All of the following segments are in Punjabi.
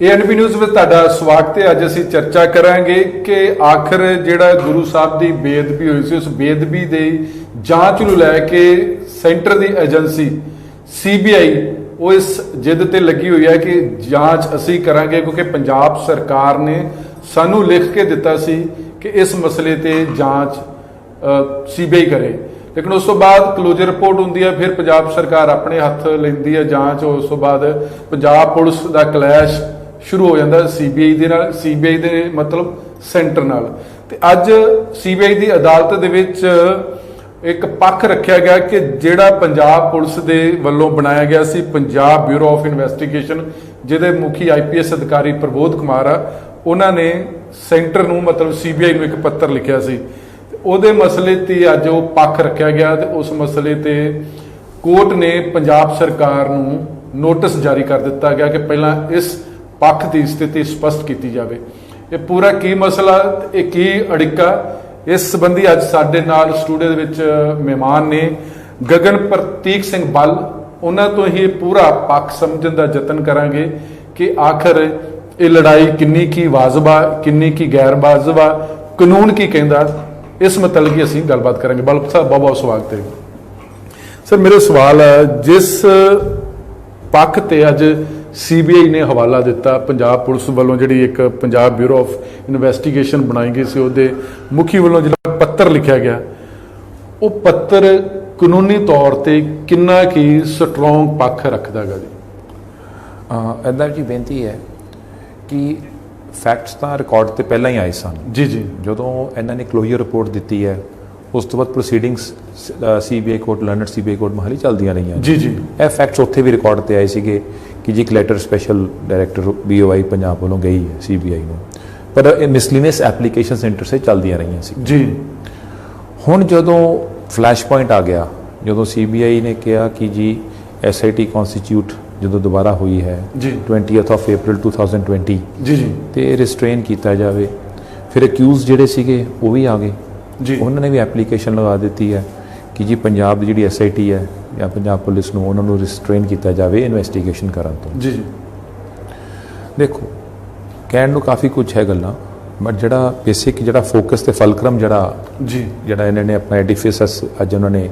ANP न्यूज़ में तुहाडा स्वागत है। अज असीं चर्चा करांगे कि आखिर जिहड़ा गुरु साहब की बेअदबी हुई सी उस बेअदबी की जांच नूं लैके सेंटर की एजेंसी CBI वो इस जिद ते लगी हुई है कि जांच असीं करांगे, क्योंकि पंजाब सरकार ने सानू लिख के दिता सी कि इस मसले ते जांच CBI करे। लेकिन उस तो बाद क्लोजर रिपोर्ट होंदी है, फिर पंजाब सरकार अपने हथ लैंदी है जांच। उस तो बाद पंजाब पुलिस का क्लैश शुरू हो जाता CBI दे नाल, CBI दे मतलब सेंटर नाल। ते अज CBI की अदालत दे विच एक पक्ष रखा गया कि जिहड़ा पंजाब पुलिस दे वल्लों बनाया गया सी पंजाब ब्यूरो ऑफ इन्वेस्टिगेशन, जिहदे मुखी IPS अधिकारी प्रबोध कुमार आ, उन्होंने सेंटर नूं मतलब CBI नूं एक पत्र लिखिया सी। ਉਹਦੇ मसले ते अज वो पक्ष रखा गया ते उस मसले ते कोर्ट ने पंजाब सरकार नूं नोटिस जारी कर दिता गया कि पहला इस पक्ष की स्थिति स्पष्ट की जाए। ये पूरा की मसला, ये की अड़िका, इस संबंधी अज साडे नाल स्टूडियो दे विच मेहमान ने गगन प्रतीक सिंह बल। उन्हां तो ही पूरा पक्ष समझण दा यतन करांगे कि आखिर ये लड़ाई किन्नी की वाजबा, किन्नी की गैर वाजबा, कानून की कहंदा, इस मतलब की असीं गलबात करेंगे। बल साहब बहुत बहुत स्वागत है सर। मेरा सवाल है, जिस पक्ष ते अज CBI ने हवाला दिता पंजाब पुलिस वालों, जिहड़ी एक पंजाब ब्यूरो ऑफ इन्वेस्टिगेशन बनाई गई सी, उहदे मुखी वालों जिहड़ा पत्र लिखा गया, वो पत्र कानूनी तौर पर किन्ना की स्ट्रोंग पक्ष रखदा गा जी? इदां जी बेनती है कि फैक्ट्स तो रिकॉर्ड तो पहला ही आए सन जी जी। ਜਦੋਂ ਇਹਨਾਂ ਨੇ ਕਲੋਜ਼ਰ ਰਿਪੋਰਟ ਦਿੱਤੀ ਹੈ ਉਸ ਤੋਂ ਬਾਅਦ proceedings CBI court, learned CBI court Mohali ਚੱਲਦੀਆਂ ਰਹੀਆਂ ਜੀ ਜੀ। ਇਹ ਫੈਕਟਸ ਉੱਥੇ ਵੀ ਰਿਕਾਰਡ ਤੇ ਆਏ ਸੀਗੇ ਕਿ ਜੀ ਇੱਕ letter special director BOI Punjab ਵੱਲੋਂ ਗਈ ਹੈ CBI ਨੂੰ, ਪਰ ਇਹ ਮਿਸਲੀਨੀਅਸ ਐਪਲੀਕੇਸ਼ਨ ਸੈਂਟਰ ਸੇ ਚੱਲਦੀਆਂ ਰਹੀਆਂ ਸੀ ਜੀ। ਹੁਣ ਜਦੋਂ ਫਲੈਸ਼ ਪੁਆਇੰਟ ਆ ਗਿਆ, ਜਦੋਂ CBI ਨੇ ਕਿਹਾ ਕਿ ਜੀ SIT ਕਨਸਟੀਟਿਊਟ ਜਦੋਂ ਦੁਬਾਰਾ ਹੋਈ ਹੈ 20th of April 2020 ਜੀ ਜੀ, ਤੇ ਰਿਸਟ੍ਰੇਨ ਕੀਤਾ ਜਾਵੇ। ਫਿਰ ਅਕਿਊਜ਼ ਜਿਹੜੇ ਸੀਗੇ ਉਹ ਵੀ ਆ ਗਏ ਜੀ, ਉਹਨਾਂ ਨੇ ਵੀ ਐਪਲੀਕੇਸ਼ਨ ਲਗਾ ਦਿੱਤੀ ਹੈ ਕਿ ਜੀ ਪੰਜਾਬ ਦੀ ਜਿਹੜੀ SIT ਹੈ ਜਾਂ ਪੰਜਾਬ ਪੁਲਿਸ ਨੂੰ ਉਹਨਾਂ ਨੂੰ ਰਿਸਟ੍ਰੇਨ ਕੀਤਾ ਜਾਵੇ ਇਨਵੈਸਟੀਗੇਸ਼ਨ ਕਰਨ ਤੋਂ। ਜੀ ਜੀ। ਦੇਖੋ ਕਹਿਣ ਨੂੰ ਕਾਫੀ ਕੁਝ ਹੈ ਗੱਲਾਂ, ਬਟ ਜਿਹੜਾ ਬੇਸਿਕ ਜਿਹੜਾ ਫੋਕਸ ਤੇ ਫਲਕਰਮ ਜਿਹੜਾ ਇਹਨਾਂ ਨੇ ਆਪਣਾ ਐਡੀਫਿਸ ਅੱਜ ਉਹਨਾਂ ਨੇ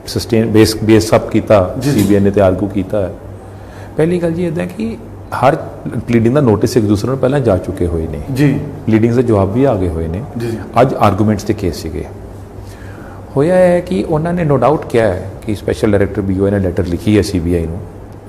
ਸਸਟੇਨ ਬੇਸ ਅਪ ਕੀਤਾ, CBI ਨੇ ਤੇ ਆਰਗੂ ਕੀਤਾ ਹੈ। ਪਹਿਲੀ ਗੱਲ ਜੀ ਇੱਦਾਂ ਕਿ ਹਰ ਪਲੀਡਿੰਗ ਦਾ ਨੋਟਿਸ ਇੱਕ ਦੂਸਰੇ ਨੂੰ ਪਹਿਲਾਂ ਜਾ ਚੁੱਕੇ ਹੋਏ ਨੇ ਜੀ, ਪਲੀਡਿੰਗਸ ਦੇ ਜਵਾਬ ਵੀ ਆ ਗਏ ਹੋਏ ਨੇ ਜੀ। ਅੱਜ ਆਰਗੂਮੈਂਟਸ ਦੇ ਕੇਸ ਸੀਗੇ। ਹੋਇਆ ਹੈ ਕਿ ਉਹਨਾਂ ਨੇ ਨੋ ਡਾਊਟ ਕਿਹਾ ਹੈ ਕਿ ਸਪੈਸ਼ਲ ਡਾਇਰੈਕਟਰ BOI ਨੇ ਲੈਟਰ ਲਿਖੀ ਹੈ CBI ਨੂੰ,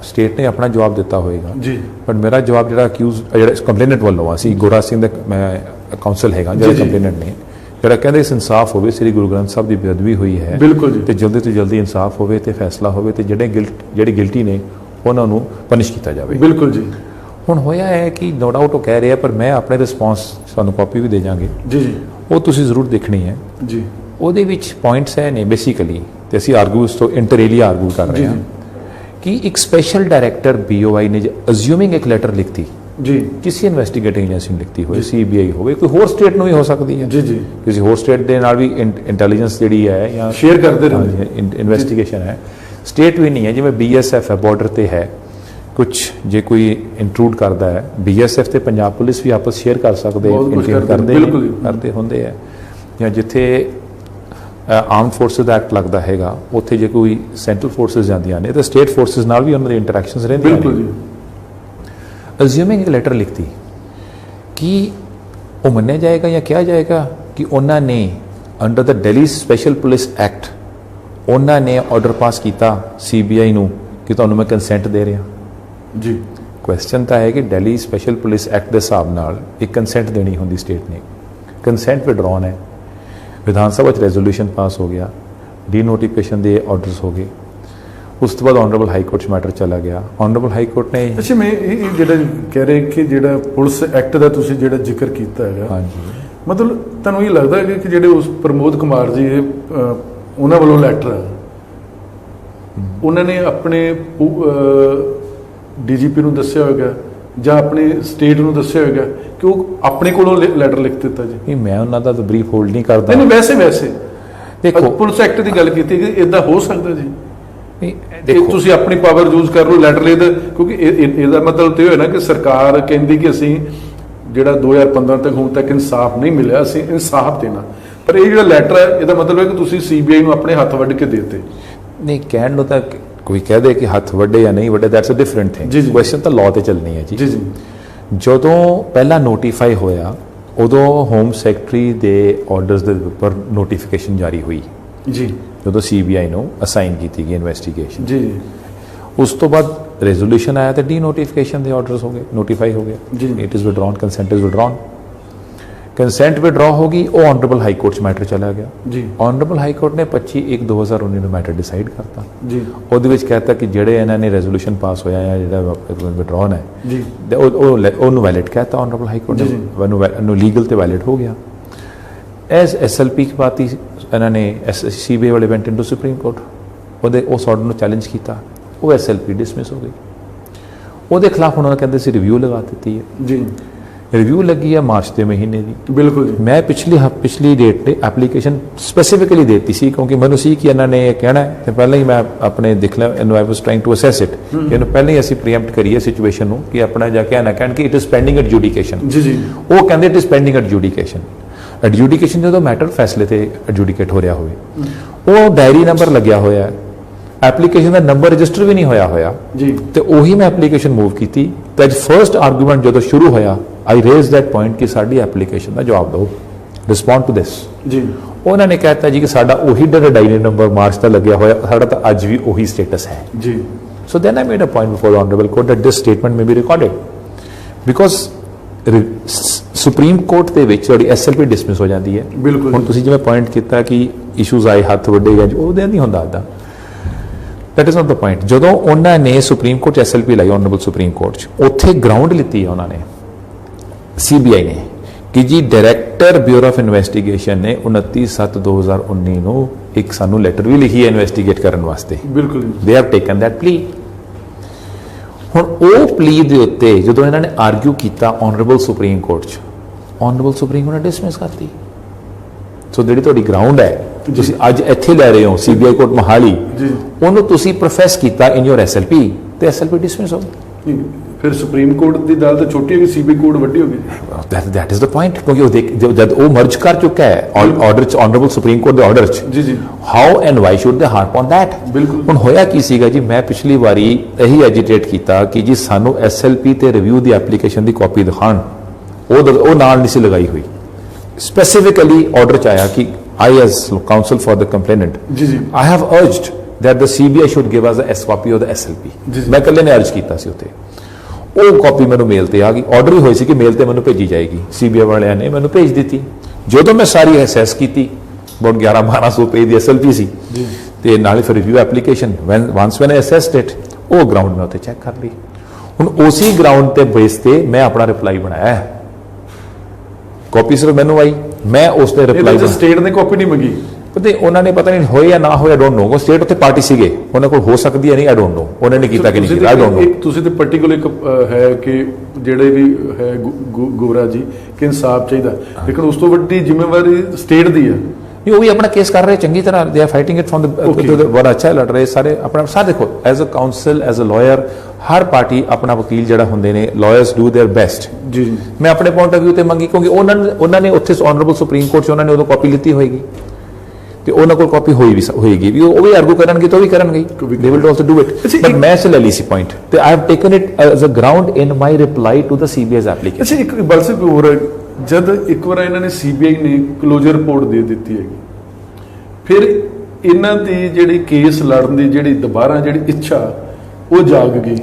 ਸਟੇਟ ਨੇ ਆਪਣਾ ਜਵਾਬ ਦਿੱਤਾ ਹੋਏਗਾ ਜੀ। ਬਟ ਮੇਰਾ ਜਵਾਬ ਜਿਹੜਾ ਅਕਿਊਜ਼ ਜਿਹੜਾ ਕੰਪਲੇਨੈਂਟ ਵੱਲੋਂ ਆ ਸੀ, ਗੋਰਾ ਸਿੰਘ ਦਾ ਮੈਂ ਕਾਉਂਸਲ ਹੈਗਾ ਜਿਹੜਾ ਕੰਪਲੇਨੈਂਟ ਨੇ, ਜਿਹੜਾ ਕਹਿੰਦੇ ਇਸ ਇਨਸਾਫ ਹੋਵੇ, ਸ੍ਰੀ ਗੁਰੂ ਗ੍ਰੰਥ ਸਾਹਿਬ ਦੀ ਬੇਅਦਬੀ ਹੋਈ ਹੈ ਬਿਲਕੁਲ ਜੀ, ਤੇ ਜਲਦੀ ਤੋਂ ਜਲਦੀ ਇਨਸਾਫ ਹੋਵੇ ਤੇ ਫੈਸਲਾ ਹੋਵੇ ਤੇ ਜਿਹੜੇ ਗਿਲਟੀ ਨੇ ਉਹਨਾਂ ਨੂੰ ਪਨਿਸ਼ ਕੀਤਾ ਜਾਵੇ। ਬਿਲਕੁਲ ਜੀ। ਹੁਣ ਹੋਇਆ ਹੈ ਕਿ ਨੋ ਡਾਊਟ ਉਹ ਕਹਿ ਰਿਹਾ, ਪਰ ਮੈਂ ਆਪਣੇ ਰਿਸਪੌਂਸ ਤੁਹਾਨੂੰ ਕਾਪੀ ਵੀ ਦੇ ਜਾਵਾਂਗੇ ਜੀ ਜੀ, ਉਹ ਤੁਸੀਂ ਜ਼ਰੂਰ ਦੇਖਣੀ ਹੈ ਜੀ। ਉਹਦੇ ਵਿੱਚ ਪੁਆਇੰਟਸ ਹੈ ਨੇ ਬੇਸਿਕਲੀ, ਤੇ ਅਸੀਂ ਆਰਗੂ ਤੋਂ ਇੰਟਰਏਲੀਆ ਆਰਗੂ ਕਰ ਰਹੇ ਹਾਂ ਕਿ ਇੱਕ ਸਪੈਸ਼ਲ ਡਾਇਰੈਕਟਰ BOI ਨੇ ਅਜ਼ਿਊਮਿੰਗ ਇੱਕ ਲੈਟਰ ਲਿਖਤੀ ਜੀ, ਕਿਸੇ ਇਨਵੈਸਟੀਗੇਟਿੰਗ ਏਜੰਸੀ ਨੂੰ ਲਿਖਤੀ ਹੋਵੇ, CBI ਹੋਵੇ, ਕੋਈ ਹੋਰ ਸਟੇਟ ਨੂੰ ਵੀ ਹੋ ਸਕਦੀ ਹੈ ਜੀ ਜੀ, ਕਿਸੇ ਹੋਰ ਸਟੇਟ ਦੇ ਨਾਲ ਵੀ ਇੰਟੈਲੀਜੈਂਸ ਜਿਹੜੀ ਹੈ ਜਾਂ ਸ਼ੇਅਰ ਕਰਦੇ ਰਹਿੰਦੇ ਇਨਵੈਸਟੀਗੇਸ਼ਨ ਹੈ। ਸਟੇਟ ਵੀ ਨਹੀਂ ਹੈ, ਜਿਵੇਂ BSF ਹੈ ਬਾਰਡਰ ਤੇ ਹੈ, ਕੁਛ ਜੇ ਕੋਈ ਇੰਟਰੂਡ ਕਰਦਾ ਹੈ BSF ਤੇ ਪੰਜਾਬ ਪੁਲਿਸ ਵੀ ਆਪਸ ਸ਼ੇਅਰ ਕਰ ਸਕਦੇ ਕਰਦੇ ਹੁੰਦੇ ਹੈ, ਜਾਂ ਜਿੱਥੇ ਆਰਮਡ ਫੋਰਸਿਸ ਦਾ ਐਕਟ ਲੱਗਦਾ ਹੈਗਾ ਉੱਥੇ ਜੇ ਕੋਈ ਸੈਂਟਰਲ ਫੋਰਸਿਸ ਜਾਂਦੀਆਂ ਨੇ ਤਾਂ ਸਟੇਟ ਫੋਰਸਿਸ ਨਾਲ ਵੀ ਉਹਨਾਂ ਦੀ ਇੰਟਰੈਕਸ਼ਨਸ ਰਹਿੰਦੀਆਂ ਨੇ। ਅਜ਼ਿਊਮਿੰਗ ਇੱਕ ਲੈਟਰ ਲਿਖਤੀ ਕਿ ਉਹ ਮੰਨਿਆ ਜਾਏਗਾ ਜਾਂ ਕਿਹਾ ਜਾਏਗਾ ਕਿ ਉਹਨਾਂ ਨੇ ਅੰਡਰ ਦ ਦਿੱਲੀ ਸਪੈਸ਼ਲ ਪੁਲਿਸ ਐਕਟ ਉਹਨਾਂ ਨੇ ਆਰਡਰ ਪਾਸ ਕੀਤਾ CBI ਨੂੰ ਕਿ ਤੁਹਾਨੂੰ ਮੈਂ ਕੰਸੈਂਟ ਦੇ ਰਿਹਾ ਜੀ। ਕੁਐਸਚਨ ਤਾਂ ਹੈ ਕਿ ਦਿੱਲੀ ਸਪੈਸ਼ਲ ਪੁਲਿਸ ਐਕਟ ਦੇ ਹਿਸਾਬ ਨਾਲ ਇੱਕ ਕੰਸੈਂਟ ਦੇਣੀ ਹੁੰਦੀ ਸਟੇਟ ਨੇ, ਕੰਸੈਂਟ ਵਿਡਰਾਉਨ ਹੈ, ਵਿਧਾਨ ਸਭਾ 'ਚ ਰੈਜ਼ੋਲੂਸ਼ਨ ਪਾਸ ਹੋ ਗਿਆ, ਡੀਨੋਟੀਫਿਕੇਸ਼ਨ ਦੇ ਆਰਡਰਸ ਹੋ ਗਏ, ਉਸ ਤੋਂ ਬਾਅਦ ਆਨਰੇਬਲ ਹਾਈ ਕੋਰਟ 'ਚ ਮੈਟਰ ਚਲਾ ਗਿਆ। ਆਨਰੇਬਲ ਹਾਈ ਕੋਰਟ ਨੇ ਅੱਛਾ, ਮੈਂ ਇਹ ਜਿਹੜਾ ਕਹਿ ਰਹੇ ਕਿ ਜਿਹੜਾ ਪੁਲਿਸ ਐਕਟ ਦਾ ਤੁਸੀਂ ਜਿਹੜਾ ਜ਼ਿਕਰ ਕੀਤਾ ਹੈਗਾ, ਹਾਂਜੀ, ਮਤਲਬ ਤੁਹਾਨੂੰ ਇਹ ਲੱਗਦਾ ਹੈ ਕਿ ਜਿਹੜੇ ਉਸ ਪ੍ਰਮੋਦ ਕੁਮਾਰ ਜੀ ਉਹਨਾਂ ਵੱਲੋਂ ਲੈਟਰ ਹੈ, ਉਹਨਾਂ ਨੇ ਆਪਣੇ DGP ਨੂੰ ਦੱਸਿਆ ਹੋਵੇਗਾ ਜਾਂ ਆਪਣੇ ਸਟੇਟ ਨੂੰ ਦੱਸਿਆ ਹੋਵੇਗਾ ਕਿ ਉਹ ਆਪਣੇ ਕੋਲੋਂ ਲੈਟਰ ਲਿਖ ਦਿੱਤਾ ਜੀ? ਨਹੀਂ, ਮੈਂ ਉਹਨਾਂ ਦਾ ਬਰੀਫ ਹੋਲਡ ਨਹੀਂ ਕਰਦਾ। ਨਹੀਂ, ਵੈਸੇ ਦੇਖੋ ਪੁਲਿਸ ਐਕਟ ਦੀ ਗੱਲ ਕੀਤੀ ਕਿ ਇਦਾਂ ਹੋ ਸਕਦਾ ਜੀ? ਨਹੀਂ ਕਿ ਦੇਖੋ ਤੁਸੀਂ ਆਪਣੀ ਪਾਵਰ ਯੂਜ਼ ਕਰ ਲਓ ਲੈਟਰਲੀ ਦਾ, ਕਿਉਂਕਿ ਇਹਦਾ ਮਤਲਬ ਤੇ ਹੋਇਆ ਨਾ ਕਿ ਸਰਕਾਰ ਕਹਿੰਦੀ ਕਿ ਅਸੀਂ ਜਿਹੜਾ 2015 ਤੱਕ ਹੁਣ ਤੱਕ ਇਨਸਾਫ ਨਹੀਂ ਮਿਲਿਆ, ਅਸੀਂ ਇਨਸਾਫ ਦੇਣਾ, ਪਰ ਇਹ ਜਿਹੜਾ ਲੈਟਰ ਹੈ ਇਹਦਾ ਮਤਲਬ ਹੈ ਕਿ ਤੁਸੀਂ ਸੀਬੀਆਈ ਨੂੰ ਆਪਣੇ ਹੱਥ ਵੱਢ ਕੇ ਦੇਤੇ। ਨਹੀਂ ਕਹਿਣ ਨੂੰ ਤਾਂ ਕੋਈ ਕਹਿ ਦੇ ਕਿ ਹੱਥ ਵੱਡੇ ਜਾਂ ਨਹੀਂ ਵੱਡੇ, ਦੈਟਸ ਅ ਡਿਫਰੈਂਟ ਥਿੰਗ। ਜੀ, ਜੀ। ਕੁਐਸਚਨ ਤਾਂ ਲਾਅ ਤੇ ਚੱਲਣੀ ਹੈ ਜੀ। ਜੀ ਜੀ ਜਦੋਂ ਪਹਿਲਾਂ ਨੋਟੀਫਾਈ ਹੋਇਆ ਉਦੋਂ ਹੋਮ ਸੈਕਟਰੀ ਦੇ ਆਰਡਰਸ ਦੇ ਉੱਪਰ ਨੋਟੀਫਿਕੇਸ਼ਨ ਜਾਰੀ ਹੋਈ, ਜੀ ਜਦੋਂ ਸੀਬੀਆਈ ਨੂੰ ਅਸਾਈਨ ਕੀਤੀ ਗਈ ਇਨਵੈਸਟੀਗੇਸ਼ਨ। ਜੀ ਉਸ ਤੋਂ ਬਾਅਦ ਰੈਜ਼ੋਲੂਸ਼ਨ ਆਇਆ ਤਾਂ ਡੀ ਨੋਟੀਫਿਕੇਸ਼ਨ ਦੇ ਆਰਡਰਸ ਹੋ ਗਏ, ਨੋਟੀਫਾਈ ਹੋ ਜੀ। ਗਏ, it is withdrawn, consent is withdrawn. Consent withdraw ਹੋ ਗਈ, ਉਹ ਆਨਰੇਬਲ ਹਾਈ ਕੋਰਟ 'ਚ ਮੈਟਰ ਚਲਾ ਗਿਆ। ਜੀ ਆਨਰੇਬਲ ਹਾਈ ਕੋਰਟ ਨੇ 25/1/2019 ਨੂੰ ਮੈਟਰ ਡਿਸਾਈਡ ਕਰਤਾ। ਜੀ ਉਹਦੇ ਵਿੱਚ ਕਹਿਤਾ ਕਿ ਜਿਹੜੇ ਇਹਨਾਂ ਨੇ ਰੈਜ਼ੋਲੂਸ਼ਨ ਪਾਸ ਹੋਇਆ ਹੈ ਜਿਹੜਾ ਵਿਡਰਾਨ ਹੈ ਜੀ ਤੇ ਉਹਨੂੰ ਵੈਲਿਡ ਕਹਿਤਾ ਆਨਰੇਬਲ ਹਾਈ ਕੋਰਟ ਜੀ, ਨੇ, ਜੀ। ਉਹਨੂੰ ਲੀਗਲ ਤੇ ਵੈਲਿਡ ਹੋ ਗਿਆ। ਐਸ ਐਸਐਲਪੀ की बात ही ਇਹਨਾਂ ਨੇ ਸੀਬੀਆਈ ਵਾਲੇ ਵੈਂਟ ਇਨਟੂ ਸੁਪਰੀਮ ਕੋਰਟ, ਉਹਦੇ ਉਸ ਆਰਡਰ ਨੂੰ ਚੈਲੰਜ ਕੀਤਾ, ਉਹ ਐਸਐਲਪੀ ਡਿਸਮਿਸ ਹੋ ਗਈ। ਉਹਦੇ ਖਿਲਾਫ ਉਹਨਾਂ ਨੇ ਕਹਿੰਦੇ ਸੀ ਰਿਵਿਊ ਲਗਾ ਦਿੱਤੀ ਹੈ। ਜੀ ਰਿਵਿਊ ਲੱਗੀ ਹੈ ਮਾਰਚ ਦੇ ਮਹੀਨੇ ਦੀ। ਬਿਲਕੁਲ ਜੀ। ਮੈਂ ਪਿਛਲੀ ਡੇਟ ਤੇ ਐਪਲੀਕੇਸ਼ਨ ਸਪੈਸੀਫਿਕਲੀ ਦੇਤੀ ਸੀ ਕਿਉਂਕਿ ਮੈਨੂੰ ਸੀ ਕਿ ਇਹਨਾਂ ਨੇ ਇਹ ਕਹਿਣਾ ਹੈ ਤੇ ਪਹਿਲਾਂ ਹੀ ਮੈਂ ਆਪਣੇ ਦੇਖ ਲਿਆ, ਇਹਨੂੰ ਆਈ ਵਾਸ ਟ੍ਰਾਈਂਗ ਟੂ ਅਸੈਸ ਇਟ, ਇਹਨੂੰ ਪਹਿਲਾਂ ਹੀ ਅਸੀਂ ਪ੍ਰੀਐਮਪਟ ਕਰੀਏ ਸਿਚੁਏਸ਼ਨ ਨੂੰ ਕਿ ਆਪਣਾ ਜਾ ਕੇ ਨਾ ਕਹਿਣ ਕਿ ਇਟ ਇਜ਼ ਪੈਂਡਿੰਗ ਐਡਜੂਡੀਕੇਸ਼ਨ। ਜੀ ਜੀ ਉਹ ਕਹਿੰਦੇ ਇਟ ਇਜ਼ ਪੈਂਡਿੰਗ ਐਡਜੂਡੀਕੇਸ਼ਨ। ਐਡਜੂਡੀਕੇਸ਼ਨ ਜਦੋਂ ਮੈਟਰ ਫੈਸਲੇ ਤੇ ਐਡਜੂਡੀਕੇਟ ਹੋ ਰਿਹਾ ਹੋਵੇ, ਉਹ ਡਾਇਰੀ ਨੰਬਰ ਲੱਗਿਆ ਹੋਇਆ, ਐਪਲੀਕੇਸ਼ਨ ਦਾ ਨੰਬਰ ਰਜਿਸਟਰ ਵੀ ਨਹੀਂ ਹੋਇਆ ਜੀ ਤੇ ਉਹੀ ਮੈਂ ਐਪਲੀਕੇਸ਼ਨ ਮੂਵ ਕੀਤੀ ਤੇ ਅੱਜ ਫਰਸਟ ਆਰਗੂਮੈਂਟ ਜਦੋਂ ਸ਼ੁਰੂ ਹੋਇਆ ਆਈ ਰੇਜ਼ ਦੈਟ ਪੁਆਇੰਟ ਕਿ ਸਾਡੀ ਐਪਲੀਕੇਸ਼ਨ ਦਾ ਜਵਾਬ ਦਿਓ, ਰਿਸਪੌਂਡ ਟੂ ਦਿਸ। ਜੀ ਉਹਨਾਂ ਨੇ ਕਹਿਤਾ ਜੀ ਕਿ ਸਾਡਾ ਉਹੀ ਡਾਇਰੀ ਨੰਬਰ ਮਾਰਚ ਦਾ ਲੱਗਿਆ ਹੋਇਆ, ਸਾਡਾ ਤਾਂ ਅੱਜ ਵੀ ਉਹੀ ਸਟੇਟਸ ਹੈ। ਜੀ So then I made a point before the Honorable Court that this statement may be recorded because supreme court ਦੇ ਵਿੱਚ ਜਿਹੜੀ ਐਸਐਲਪੀ ਡਿਸਮਿਸ ਹੋ ਜਾਂਦੀ ਹੈ। ਬਿਲਕੁਲ ਹੁਣ ਤੁਸੀਂ ਜਿਵੇਂ ਪੁਆਇੰਟ ਕੀਤਾ ਕਿ ਇਸ਼ੂਜ਼ ਆਏ ਹੱਥ ਵੱਡੇ ਗਏ, ਉਹਦੇ ਨਹੀਂ ਹੁੰਦਾ ਇੱਦਾਂ। That is not the point. ਜਦੋਂ ਉਹਨਾਂ ਨੇ ਸੁਪਰੀਮ ਕੋਰਟ ਐਸਐਲਪੀ ਲਾਈ ਆਨਰੇਬਲ ਸੁਪਰੀਮ ਕੋਰਟ 'ਚ, ਉੱਥੇ ਗਰਾਊਂਡ ਲਿੱਤੀ ਹੈ ਉਹਨਾਂ ਨੇ ਸੀਬੀਆਈ ਨੇ ਕਿ ਜੀ ਡਾਇਰੈਕਟਰ ਬਿਊਰੋ ਆਫ ਇਨਵੈਸਟੀਗੇਸ਼ਨ ਨੇ 29/7/2019 ਨੂੰ ਇੱਕ ਸਾਨੂੰ ਲੈਟਰ ਵੀ ਲਿਖੀ ਹੈ ਇਨਵੈਸਟੀਗੇਟ ਕਰਨ ਵਾਸਤੇ। ਬਿਲਕੁਲ ਜੀ। ਦੇ ਹੈਵ ਟੇਕਨ ਦੈਟ ਪਲੀ। ਹੁਣ ਉਹ ਪਲੀ ਦੇ ਉੱਤੇ ਜਦੋਂ ਇਹਨਾਂ ਨੇ ਆਰਗੂ ਕੀਤਾ ਆਨਰੇਬਲ ਸੁਪਰੀਮ ਕੋਰਟ 'ਚ, ਆਨਰੇਬਲ ਸੁਪਰੀਮ ਕੋਰਟ ਨੇ ਡਿਸਮਿਸ ਕਰਤੀ। ਸੋ ਜਿਹੜੀ ਤੁਹਾਡੀ ਗਰਾਊਂਡ ਹੈ ਤੁਸੀਂ ਅੱਜ ਇੱਥੇ ਲੈ ਰਹੇ ਹੋ ਸੀਬੀਆਈ ਕੋਰਟ ਮੋਹਾਲੀ, ਜੀ ਉਹਨੂੰ ਤੁਸੀਂ ਪ੍ਰੋਫੈਸ ਕੀਤਾ ਇਨ ਯੋਰ ਐਸਐਲਪੀ ਤੇ ਐਸਐਲਪੀ ਡਿਸਮਿਸ ਹੋ ਗਈ। ਨਹੀਂ, ਫਿਰ ਸੁਪਰੀਮ ਕੋਰਟ ਦੀ ਅਦਾਲਤ ਛੋਟੀ ਹੋ ਗਈ, ਸੀਬੀਆਈ ਕੋਰਟ ਵੱਡੀ ਹੋ ਗਈ। that is the point ਕਿਉਂਕਿ ਉਹ ਜਦ ਉਹ ਮਰਜ ਕਰ ਚੁੱਕਾ ਹੈ ਆਰਡਰ 'ਚ, ਆਨਰੇਬਲ ਸੁਪਰੀਮ ਕੋਰਟ ਦੇ ਆਰਡਰ 'ਚ, ਜੀ ਜੀ ਹਾਊ ਐਂਡ ਵਾਈ ਸ਼ੁੱਡ ਦੇ ਹਾਰਪ ਔਨ ਦੈਟ। ਬਿਲਕੁਲ। ਹੁਣ ਹੋਇਆ ਕੀ ਸੀਗਾ ਜੀ, ਮੈਂ ਪਿਛਲੀ ਵਾਰੀ ਇਹੀ ਐਜੀਟੇਟ ਕੀਤਾ ਕਿ ਜੀ ਸਾਨੂੰ ਐਸਐਲਪੀ ਤੇ ਰਿਵਿਊ ਦੀ ਐਪਲੀਕੇਸ਼ਨ ਦੀ ਕਾਪੀ ਦਿਖਾਣ, ਉਹ ਨਾਲ ਨਹੀਂ ਸੀ ਲਗਾਈ ਹੋਈ। ਸਪੈਸੀਫਿਕਲੀ ਆਰਡਰ 'ਚ ਆਇਆ ਕਿ I as counsel for the complainant, ਜੀ ਜੀ I have urged that the CBI should give us a S copy of the SLP। ਜੀ। ਮੈਂ ਇਕੱਲੇ ਨੇ ਅਰਜ ਕੀਤਾ ਸੀ ਉੱਥੇ, ਉਹ ਕਾਪੀ ਮੈਨੂੰ ਮੇਲ ਤੇ ਆ ਗਈ। ਆਰਡਰ ਹੀ ਹੋਈ ਸੀ ਕਿ ਮੇਲ ਤੇ ਮੈਨੂੰ ਭੇਜੀ ਜਾਏਗੀ, ਸੀਬੀਆਈ ਵਾਲਿਆਂ ਨੇ ਮੈਨੂੰ ਭੇਜ ਦਿੱਤੀ। ਜਦੋਂ ਮੈਂ ਸਾਰੀ ਅਸੈਸ ਕੀਤੀ, about 1100-1200 ਪੇਜ ਦੀ SLP ਸੀ ਜੀ ਤੇ ਨਾਲੇ ਫਿਰ review application once when I assessed it, ਉਹ ਗਰਾਊਂਡ ਮੈਂ ਉੱਥੇ ਚੈੱਕ ਕਰ ਲਈ। ਹੁਣ ਉਸੇ ਗਰਾਊਂਡ ਤੇ ਬੇਸ ਤੇ ਮੈਂ ਆਪਣਾ ਰਿਪਲਾਈ ਬਣਾਇਆ ਹੈ। ਕਾਪੀ ਸਿਰਫ ਮੈਨੂੰ ਆਈ, ਮੈਂ ਉਸ ਤੇ ਰਿਪਲਾਈ ਇਹਦੇ ਸਟੇਟ ਨੇ ਕਾਪੀ ਨਹੀਂ ਮੰਗੀ। ਤੇ ਉਹਨਾਂ ਨੇ ਪਤਾ ਨਹੀਂ ਹੋਏ ਜਾਂ ਨਾ ਹੋਏ, ਆਈ ਡੋਨਟ ਨੋ। ਸਟੇਟ ਉੱਤੇ ਪਾਰਟੀ ਸੀਗੇ, ਉਹਨਾਂ ਕੋਲ ਹੋ ਸਕਦੀ ਹੈ, ਨਹੀਂ ਆਈ ਡੋਨਟ ਨੋ, ਉਹਨਾਂ ਨੇ ਕੀਤਾ ਕਿ ਨਹੀਂ ਕੀਤਾ, ਆਈ ਡੋਨਟ ਨੋ। ਤੁਸੀਂ ਤੇ ਪਾਰਟਿਕੂਲਰ ਇੱਕ ਹੈ ਕਿ ਜਿਹੜੇ ਵੀ ਹੈ ਗੋਰਾ ਜੀ ਕਿ ਇਨਸਾਫ ਚਾਹੀਦਾ, ਲੇਕਿਨ ਉਸ ਤੋਂ ਵੱਡੀ ਜ਼ਿੰਮੇਵਾਰੀ ਸਟੇਟ ਦੀ ਹੈ। ਉਹ ਵੀ ਆਪਣਾ ਕੇਸ ਕਰ ਰਹੇ ਚੰਗੀ ਤਰ੍ਹਾਂ, they are fighting it firm the ਬੜਾ ਅੱਛਾ ਲੜ ਰਹੇ ਸਾਰੇ ਆਪਣਾ। ਸਾਰੇ ਦੇਖੋ as a counsel, as a lawyer, ਹਰ ਪਾਰਟੀ ਆਪਣਾ ਵਕੀਲ ਜਿਹੜਾ ਹੁੰਦੇ ਨੇ, ਲਾਇਰਸ ਡੂ देयर ਬੈਸਟ। ਜੀ ਜੀ ਮੈਂ ਆਪਣੇ ਪੁਆਇੰਟ ਆਫ View ਤੇ ਮੰਗੀ ਕਿਉਂਕਿ ਉਹਨਾਂ ਨੇ ਉੱਥੇ ਆਨਰੇਬਲ ਸੁਪਰੀਮ ਕੋਰਟ 'ਚ ਉਹਨਾਂ ਨੇ ਉਦੋਂ ਕਾਪੀ ਲਿੱਤੀ ਹੋਏਗੀ ਤੇ ਉਹਨਾਂ ਕੋਲ ਕਾਪੀ ਹੋਏਗੀ ਵੀ, ਉਹ ਵੀ ਆਰਗੂ ਕਰਨਗੇ ਤਾਂ ਉਹ ਵੀ ਕਰਨਗੇ, they will also do it. But ਮੈਂ ਸੇ ਲੈ ਲਈ ਸੀ ਪੁਆਇੰਟ ਤੇ I have taken it as a ground in my reply to the CBI's application. ਅੱਛਾ, ਇੱਕ ਬਲਸੇ ਹੋਰ ਹੈ, ਜਦ ਇੱਕ ਵਾਰ ਇਹਨਾਂ ਨੇ ਸੀਬੀਆਈ ਨੇ ਕਲੋਜ਼ਰ ਰਿਪੋਰਟ ਦੇ ਦਿੱਤੀ ਹੈਗੀ, ਫਿਰ ਇਹਨਾਂ ਦੀ ਜਿਹੜੀ ਕੇਸ ਲੜਨ ਦੀ ਜਿਹੜੀ ਦੁਬਾਰਾ ਜਿਹੜੀ ਇੱਛਾ ਉਹ ਜਾਗ ਗਈ।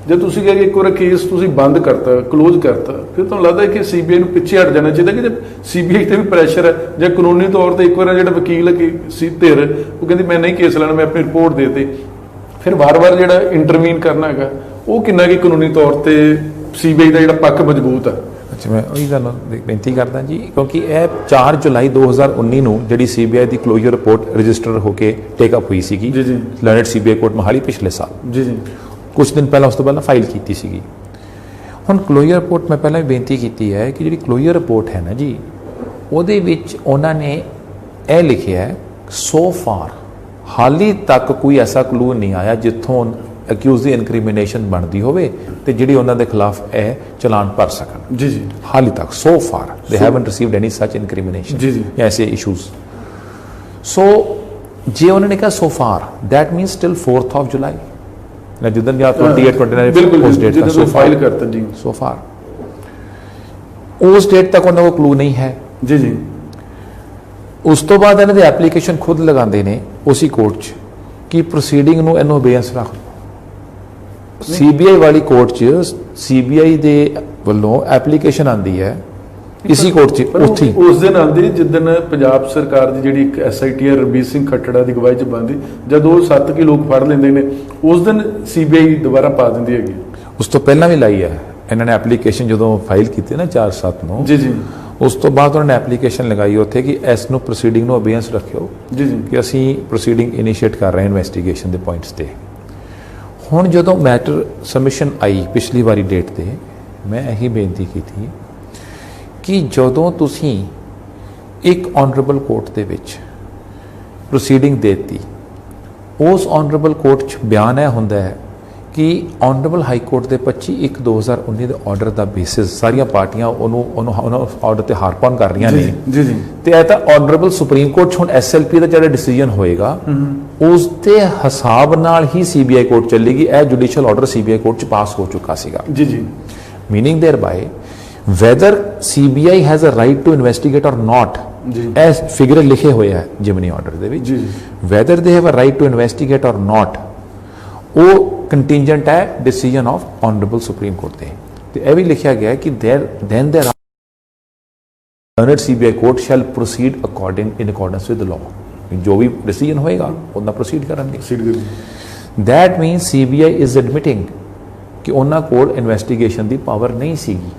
ਜੇ ਤੁਸੀਂ ਕਹੇ ਕਿ ਇੱਕ ਵਾਰ ਕੇਸ ਤੁਸੀਂ ਬੰਦ ਕਰਤਾ, ਕਲੋਜ਼ ਕਰਤਾ, ਫਿਰ ਤੁਹਾਨੂੰ ਲੱਗਦਾ ਕਿ ਸੀਬੀਆਈ ਨੂੰ ਪਿੱਛੇ ਹਟ ਜਾਣਾ ਚਾਹੀਦਾ ਕਿ ਜੇ ਸੀਬੀਆਈ ਤੇ ਵੀ ਪ੍ਰੈਸ਼ਰ ਹੈ ਜਾਂ ਕਾਨੂੰਨੀ ਤੌਰ ਤੇ ਇੱਕ ਵਾਰ ਜਿਹੜਾ ਵਕੀਲ ਹੈ ਸੀ ਧਿਰ, ਉਹ ਕਹਿੰਦੀ ਮੈਂ ਨਹੀਂ ਕੇਸ ਲੈਣਾ, ਮੈਂ ਆਪਣੀ ਰਿਪੋਰਟ ਦੇ ਦਿੱਤੀ, ਫਿਰ ਵਾਰ-ਵਾਰ ਜਿਹੜਾ ਇੰਟਰਵੀਨ ਕਰਨਾ ਹੈਗਾ ਉਹ ਕਿੰਨਾ ਕਿ ਕਾਨੂੰਨੀ ਤੌਰ ਤੇ ਸੀਬੀਆਈ ਦਾ ਜਿਹੜਾ ਪੱਖ ਮਜ਼ਬੂਤ ਹੈ। ਅੱਛਾ, ਮੈਂ ਉਹੀ ਗੱਲ ਬੇਨਤੀ ਕਰਦਾ ਜੀ ਕਿਉਂਕਿ ਇਹ 4 ਜੁਲਾਈ 2019 ਨੂੰ ਜਿਹੜੀ ਸੀਬੀਆਈ ਦੀ ਕਲੋਜ਼ਰ ਰਿਪੋਰਟ ਰਜਿਸਟਰ ਹੋ ਕੇ ਟੇਕ ਅਪ ਹੋਈ ਸੀਗੀ ਜੀ ਜੀ ਲਰਨਡ ਸੀਬੀਆਈ ਕੋਰਟ ਮੋਹਾਲੀ ਪਿਛਲੇ ਸਾਲ, ਜੀ ਜੀ ਕੁਝ ਦਿਨ ਪਹਿਲਾਂ ਉਸ ਤੋਂ ਪਹਿਲਾਂ ਫਾਈਲ ਕੀਤੀ ਸੀਗੀ। ਹੁਣ ਕਲੋਜ਼ਰ ਰਿਪੋਰਟ ਮੈਂ ਪਹਿਲਾਂ ਵੀ ਬੇਨਤੀ ਕੀਤੀ ਹੈ ਕਿ ਜਿਹੜੀ ਕਲੋਜ਼ਰ ਰਿਪੋਰਟ ਹੈ ਨਾ ਜੀ, ਉਹਦੇ ਵਿੱਚ ਉਹਨਾਂ ਨੇ ਇਹ ਲਿਖਿਆ ਹੈ ਸੋ ਫਾਰ ਹਾਲੀ ਤੱਕ ਕੋਈ ਐਸਾ ਕਲੂ ਨਹੀਂ ਆਇਆ ਜਿੱਥੋਂ ਅਕਿਊਜ਼ ਦੀ ਇਨਕ੍ਰਿਮੀਨੇਸ਼ਨ ਬਣਦੀ ਹੋਵੇ ਤੇ ਜਿਹੜੀ ਉਹਨਾਂ ਦੇ ਖਿਲਾਫ ਇਹ ਚਲਾਨ ਭਰ ਸਕਣ। ਜੀ ਜੀ। ਹਾਲੀ ਤੱਕ ਸੋ ਫਾਰ ਦੇ ਹੈਵਨਟ ਰਿਸੀਵਡ ਐਨੀ ਸੱਚ ਇਨਕ੍ਰਿਮੀਨੇਸ਼ਨ ਜੀ ਜੀ। ਜਾਂ ਐਸੇ ਇਸ਼ੂਜ਼। ਸੋ ਜੇ ਉਹਨਾਂ ਨੇ ਕਿਹਾ so far that means till 4th of July ਨਾ ਜਿੱਦਨ ਜਾਂ 28 29 ਬਿਲਕੁਲ ਉਸ ਡੇਟ ਤੱਕ ਸੋ ਫਾਈਲ ਕਰਤਾ ਜੀ। ਸੋ ਫਾਰ ਉਸ ਡੇਟ ਤੱਕ ਉਹਨਾਂ ਕੋਲ ਕਲੂ ਨਹੀਂ ਹੈ। ਜੀ ਜੀ। ਉਸ ਤੋਂ ਬਾਅਦ ਇਹਨਾਂ ਦੇ ਐਪਲੀਕੇਸ਼ਨ ਖੁਦ ਲਗਾਉਂਦੇ ਨੇ ਉਸੇ ਕੋਰਟ 'ਚ ਕਿ ਪ੍ਰੋਸੀਡਿੰਗ ਨੂੰ ਇਹਨੂੰ ਅਬੇਅੰਸ ਰੱਖ ਲਓ। ਸੀਬੀਆਈ ਵਾਲੀ ਕੋਰਟ 'ਚ ਸੀਬੀਆਈ ਦੇ ਵੱਲੋਂ ਐਪਲੀਕੇਸ਼ਨ ਆਂਦੀ ਹੈ ਇसी ਕੋਰਟ 'ਚ ਉੱਥੇ ਉਸ ਦਿਨ ਆਂਦੀ ਜਿੱਦਣ ਪੰਜਾਬ ਸਰਕਾਰ ਦੀ ਜਿਹੜੀ ਇੱਕ ਐਸਆਈਟੀ ਰਣਬੀਰ ਸਿੰਘ ਖੱਟੜਾ ਦੀ ਗਵਾਹੀ 'ਚ ਬੰਦੀ ਜਦ ਉਹ 7 ਕੀ ਲੋਕ ਫੜ ਲੈਂਦੇ ਨੇ ਉਸ ਦਿਨ ਸੀਬੀਆਈ ਦੁਬਾਰਾ ਪਾ ਦਿੰਦੀ ਹੈਗੀ। ਉਸ ਤੋਂ ਪਹਿਲਾਂ ਵੀ ਲਾਈ ਹੈ ਇਹਨਾਂ ਨੇ ਐਪਲੀਕੇਸ਼ਨ ਜਦੋਂ ਫਾਈਲ ਕੀਤੀ ਨਾ 4/7 ਨੂੰ। ਜੀ ਜੀ। ਉਸ ਤੋਂ ਬਾਅਦ ਉਹਨਾਂ ਨੇ ਐਪਲੀਕੇਸ਼ਨ ਲਗਾਈ ਉੱਥੇ ਕਿ ਇਸ ਨੂੰ ਪ੍ਰੋਸੀਡਿੰਗ ਨੂੰ ਅਬੇਅੰਸ ਰੱਖਿਓ ਜੀ ਜੀ ਕਿ ਅਸੀਂ ਪ੍ਰੋਸੀਡਿੰਗ ਇਨੀਸ਼ੀਏਟ ਕਰ ਰਹੇ ਹਾਂ ਇਨਵੈਸਟੀਗੇਸ਼ਨ ਦੇ ਪੁਆਇੰਟਸ ਤੇ। ਹੁਣ ਜਦੋਂ ਮੈਟਰ ਸਬਮਿਸ਼ਨ ਆਈ ਪਿਛਲੀ ਵਾਰੀ ਡੇਟ ਤੇ ਮੈਂ ਇਹੀ ਬੇਨਤੀ ਕੀਤੀ ਕਿ ਜਦੋਂ ਤੁਸੀਂ ਇੱਕ ਆਨਰੇਬਲ ਕੋਰਟ ਦੇ ਵਿੱਚ ਪ੍ਰੋਸੀਡਿੰਗ ਦੇਤੀ ਉਸ ਆਨਰੇਬਲ ਕੋਰਟ 'ਚ ਬਿਆਨ ਇਹ ਹੁੰਦਾ ਹੈ ਕਿ ਆਨਰੇਬਲ ਹਾਈ ਕੋਰਟ ਦੇ 25/1/2019 ਦੇ ਆਰਡਰ ਦਾ ਬੇਸਿਸ ਸਾਰੀਆਂ ਪਾਰਟੀਆਂ ਉਹਨੂੰ ਆਰਡਰ ਤੇ ਹਾਰਪਨ ਕਰ ਰਹੀਆਂ ਨੇ। ਜੀ ਜੀ। ਤੇ ਇਹ ਤਾਂ ਆਨਰੇਬਲ ਸੁਪਰੀਮ ਕੋਰਟ 'ਚ ਹੁਣ ਐਸਐਲਪੀ ਦਾ ਜਿਹੜਾ ਡਿਸੀਜਨ ਹੋਏਗਾ ਉਸ ਦੇ ਹਿਸਾਬ ਨਾਲ ਹੀ ਸੀਬੀਆਈ ਕੋਰਟ ਚੱਲੇਗੀ। ਇਹ ਜੁਡੀਸ਼ੀਅਲ ਆਰਡਰ ਸੀਬੀਆਈ ਕੋਰਟ 'ਚ ਪਾਸ ਹੋ ਚੁੱਕਾ ਸੀਗਾ। ਜੀ ਜੀ। Meaning there by whether CBI has a right to investigate or not as figure ਲਿਖੇ ਹੋਏ ਹੈ ਜਿਮਨੀ ਆਰਡਰ ਦੇ ਵਿੱਚ whether they have a right to investigate or not ਉਹ contingent ਹੈ decision of honorable supreme court ਤੇ ਇਹ ਵੀ ਲਿਖਿਆ ਗਿਆ ਹੈ ਕਿ then there learned CBI court shall proceed in accordance with the law ਜੋ ਵੀ decision ਹੋਏਗਾ ਉਹਨਾਂ ਪ੍ਰੋਸੀਡ ਕਰਨਗੇ। that means CBI is admitting ਕਿ ਉਹਨਾਂ ਕੋਲ ਇਨਵੈਸਟੀਗੇਸ਼ਨ ਦੀ ਪਾਵਰ ਨਹੀਂ ਸੀਗੀ।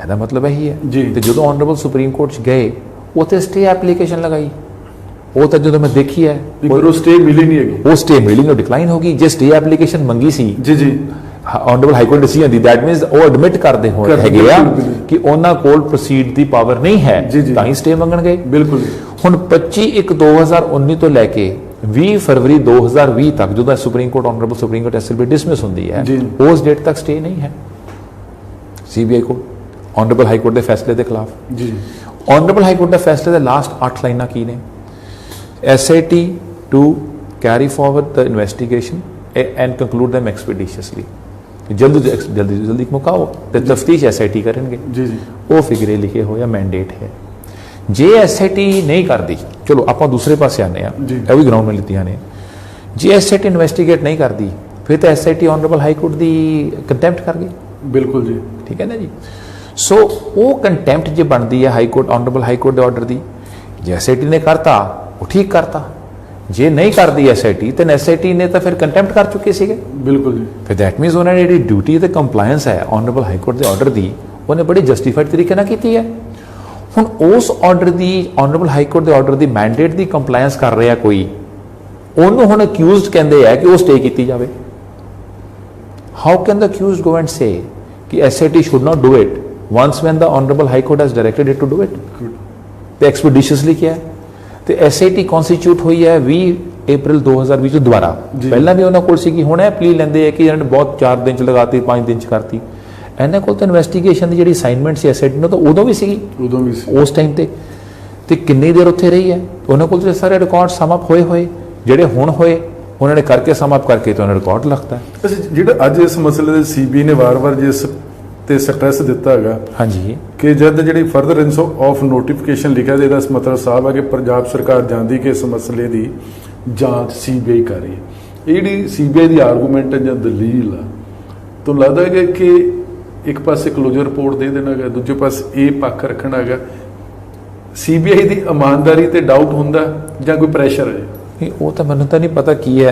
ਇਹਦਾ ਮਤਲਬ ਇਹੀ ਹੈ ਤੇ ਜਦੋਂ ਆਨਰੇਬਲ ਸੁਪਰੀਮ ਕੋਰਟ 'ਚ ਗਏ ਉੱਥੇ ਸਟੇ ਐਪਲੀਕੇਸ਼ਨ ਲਗਾਈ ਉਹ ਤਾਂ ਜਦੋਂ ਮੈਂ ਦੇਖੀ ਹੈ ਉਹ ਸਟੇ ਮਿਲੀ ਨਹੀਂ ਹੈਗੀ। ਉਹ ਸਟੇ ਮਿਲੀ ਨੂੰ ਡਿਕਲਾਈਨ ਹੋ ਗਈ। ਜੇ ਸਟੇ ਐਪਲੀਕੇਸ਼ਨ ਮੰਗੀ ਸੀ ਜੀ ਜੀ honourable High court decision the that means ਉਹ ਐਡਮਿਟ ਕਰਦੇ ਹੋਏ ਹੈਗੇ ਆ ਕਿ ਉਹਨਾਂ ਕੋਲ ਪ੍ਰੋਸੀਡ ਦੀ ਪਾਵਰ ਨਹੀਂ ਹੈ ਤਾਂ ਹੀ ਸਟੇ ਮੰਗਣਗੇ। ਬਿਲਕੁਲ। ਹੁਣ 25/1/2019 ਤੋਂ ਲੈ ਕੇ 20 ਫਰਵਰੀ 2020 ਤੱਕ ਜਦੋਂ supreme court honourable Supreme court SLP dismiss ਹੁੰਦੀ ਹੈ ਉਸ ਡੇਟ ਤੱਕ ਸਟੇ ਨਹੀਂ ਹੈ ਸੀਬੀਆਈ ਕੋਲ ਆਨਰੇਬਲ ਹਾਈ ਕੋਰਟ ਦੇ ਫੈਸਲੇ ਦੇ ਖਿਲਾਫ। ਜੀ। ਆਨਰੇਬਲ ਹਾਈ ਕੋਰਟ ਦੇ ਫੈਸਲੇ ਦੇ ਲਾਸਟ 8 ਲਾਈਨਾਂ ਕੀ ਨੇ? SIT to carry forward the investigation and conclude them expeditiously ਜਲਦੀ ਮੁਕਾਓ ਤੇ ਤਫਤੀਸ਼ SIT ਕਰਨਗੇ। ਜੀ ਜੀ। ਉਹ ਫਿਗਰੇ ਲਿਖੇ ਹੋਇਆ ਮੈਂਡੇਟ ਹੈ। ਜੇ SIT ਨਹੀਂ ਕਰਦੀ ਚਲੋ ਆਪਾਂ ਦੂਸਰੇ ਪਾਸੇ ਆਨੇ ਆ ਇਹ ਵੀ ਗਰਾਊਂਡ ਮੇ ਲਿੱਤੀਆਂ ਨੇ। ਜੇ SIT ਇਨਵੈਸਟੀਗੇਟ ਨਹੀਂ ਕਰਦੀ ਫਿਰ ਤਾਂ SIT ਆਨਰੇਬਲ ਹਾਈ ਕੋਰਟ ਦੀ ਕੰਟੈਂਪਟ ਕਰ ਗਈ। ਬਿਲਕੁਲ ਜੀ। ਠੀਕ ਹੈ ਨਾ ਜੀ। ਸੋ ਉਹ ਕੰਟੈਂਪਟ ਜੇ ਬਣਦੀ ਹੈ high court honourable High court ਦੇ ਆਰਡਰ ਦੀ ਜੇ SIT ਨੇ ਕਰਤਾ ਉਹ ਠੀਕ ਕਰਤਾ ਜੇ ਨਹੀਂ ਕਰਦੀ SIT ਤੇ SIT ਨੇ ਤਾਂ ਫਿਰ ਕੰਟੈਂਪਟ ਕਰ ਚੁੱਕੇ ਸੀਗੇ। ਬਿਲਕੁਲ ਜੀ। ਫਿਰ ਦੈਟ ਮੀਨਸ ਉਹਨਾਂ ਨੇ ਜਿਹੜੀ ਡਿਊਟੀ ਤੇ ਕੰਪਲਾਈਂਸ ਹੈ ਆਨਰੇਬਲ ਹਾਈ ਕੋਰਟ ਦੇ ਆਰਡਰ ਦੀ ਉਹਨੇ ਬੜੀ ਜਸਟੀਫਾਈਡ ਤਰੀਕੇ ਨਾਲ ਕੀਤੀ ਹੈ। ਹੁਣ ਉਸ ਆਰਡਰ ਦੀ ਆਨਰੇਬਲ ਹਾਈ ਕੋਰਟ ਦੇ ਆਰਡਰ ਦੀ ਮੈਂਡੇਟ ਦੀ ਕੰਪਲਾਈਂਸ ਕਰ ਰਿਹਾ ਕੋਈ ਉਹਨੂੰ ਹੁਣ ਅਕਿਊਜ਼ਡ ਕਹਿੰਦੇ ਆ ਕਿ ਉਹ ਸਟੇ ਕੀਤੀ ਜਾਵੇ। How can the accused go and ਸੇ ਕਿ SIT should not do it once when the honorable high court has directed it to do it ਤੇ expeditiously ਕਿਹਾ ਤੇ SIT ਕਨਸਟੀਟਿਊਟ ਹੋਈ ਹੈ 20 ਅਪ੍ਰੈਲ 2020 ਤੋਂ ਦੁਬਾਰਾ। ਪਹਿਲਾਂ ਵੀ ਉਹਨਾਂ ਕੋਲ ਸੀਗੀ ਹੁਣ ਇਹ ਪਲੀ ਲੈਂਦੇ ਆ ਕਿ ਇਹਨਾਂ ਨੇ ਬਹੁਤ 4 ਦਿਨ ਚ ਲਗਾਤੀ 5 ਦਿਨ ਚ ਕਰਤੀ। ਇਹਨਾਂ ਕੋਲ ਤਾਂ ਇਨਵੈਸਟੀਗੇਸ਼ਨ ਦੀ ਜਿਹੜੀ ਅਸਾਈਨਮੈਂਟ ਸੀ SIT ਨੂੰ ਤਾਂ ਉਦੋਂ ਵੀ ਸੀਗੀ ਉਸ ਟਾਈਮ ਤੇ ਕਿੰਨੀ ਦੇਰ ਉੱਥੇ ਰਹੀ ਹੈ ਉਹਨਾਂ ਕੋਲ ਤਾਂ ਸਾਰੇ ਰਿਕਾਰਡ ਸਮ ਅਪ ਹੋਏ ਜਿਹੜੇ ਹੁਣ ਹੋਏ ਉਹਨਾਂ ਨੇ ਕਰਕੇ ਸਮ ਅਪ ਕਰਕੇ ਤਾਂ ਉਹਨਾਂ ਰਿਕਾਰਡ ਲਿਖਤਾ। ਜਿਹੜਾ ਅੱਜ ਇਸ ਮਸਲੇ ਦੇ CBI ਨੇ ਵਾਰ-ਵਾਰ ਜਿਸ ਤੇ ਸਟ੍ਰੈਸ ਦਿੱਤਾ ਹੈਗਾ ਹਾਂਜੀ ਕਿ ਜਦ ਜਿਹੜੀ ਫਰਦਰ ਆਫ ਨੋਟੀਫਿਕੇਸ਼ਨ ਲਿਖਿਆ ਤੇ ਇਹਦਾ ਮਤਲਬ ਸਾਫ਼ ਹੈ ਕਿ ਪੰਜਾਬ ਸਰਕਾਰ ਜਾਂਦੀ ਕਿ ਇਸ ਮਸਲੇ ਦੀ ਜਾਂਚ CBI ਕਰ ਰਹੀ ਹੈ। ਇਹ ਜਿਹੜੀ CBI ਦੀ ਆਰਗੂਮੈਂਟ ਜਾਂ ਦਲੀਲ ਆ ਤੁਹਾਨੂੰ ਲੱਗਦਾ ਹੈ ਕਿ ਇੱਕ ਪਾਸੇ ਕਲੋਜ਼ਰ ਰਿਪੋਰਟ ਦੇ ਦੇਣਾ ਹੈਗਾ ਦੂਜੇ ਪਾਸੇ ਇਹ ਪੱਖ ਰੱਖਣਾ ਹੈਗਾ CBI ਦੀ ਇਮਾਨਦਾਰੀ ਤੇ ਡਾਊਟ ਹੁੰਦਾ ਜਾਂ ਕੋਈ ਪ੍ਰੈਸ਼ਰ ਹੈ? ਉਹ ਤਾਂ ਮੈਨੂੰ ਤਾਂ ਨਹੀਂ ਪਤਾ ਕੀ ਹੈ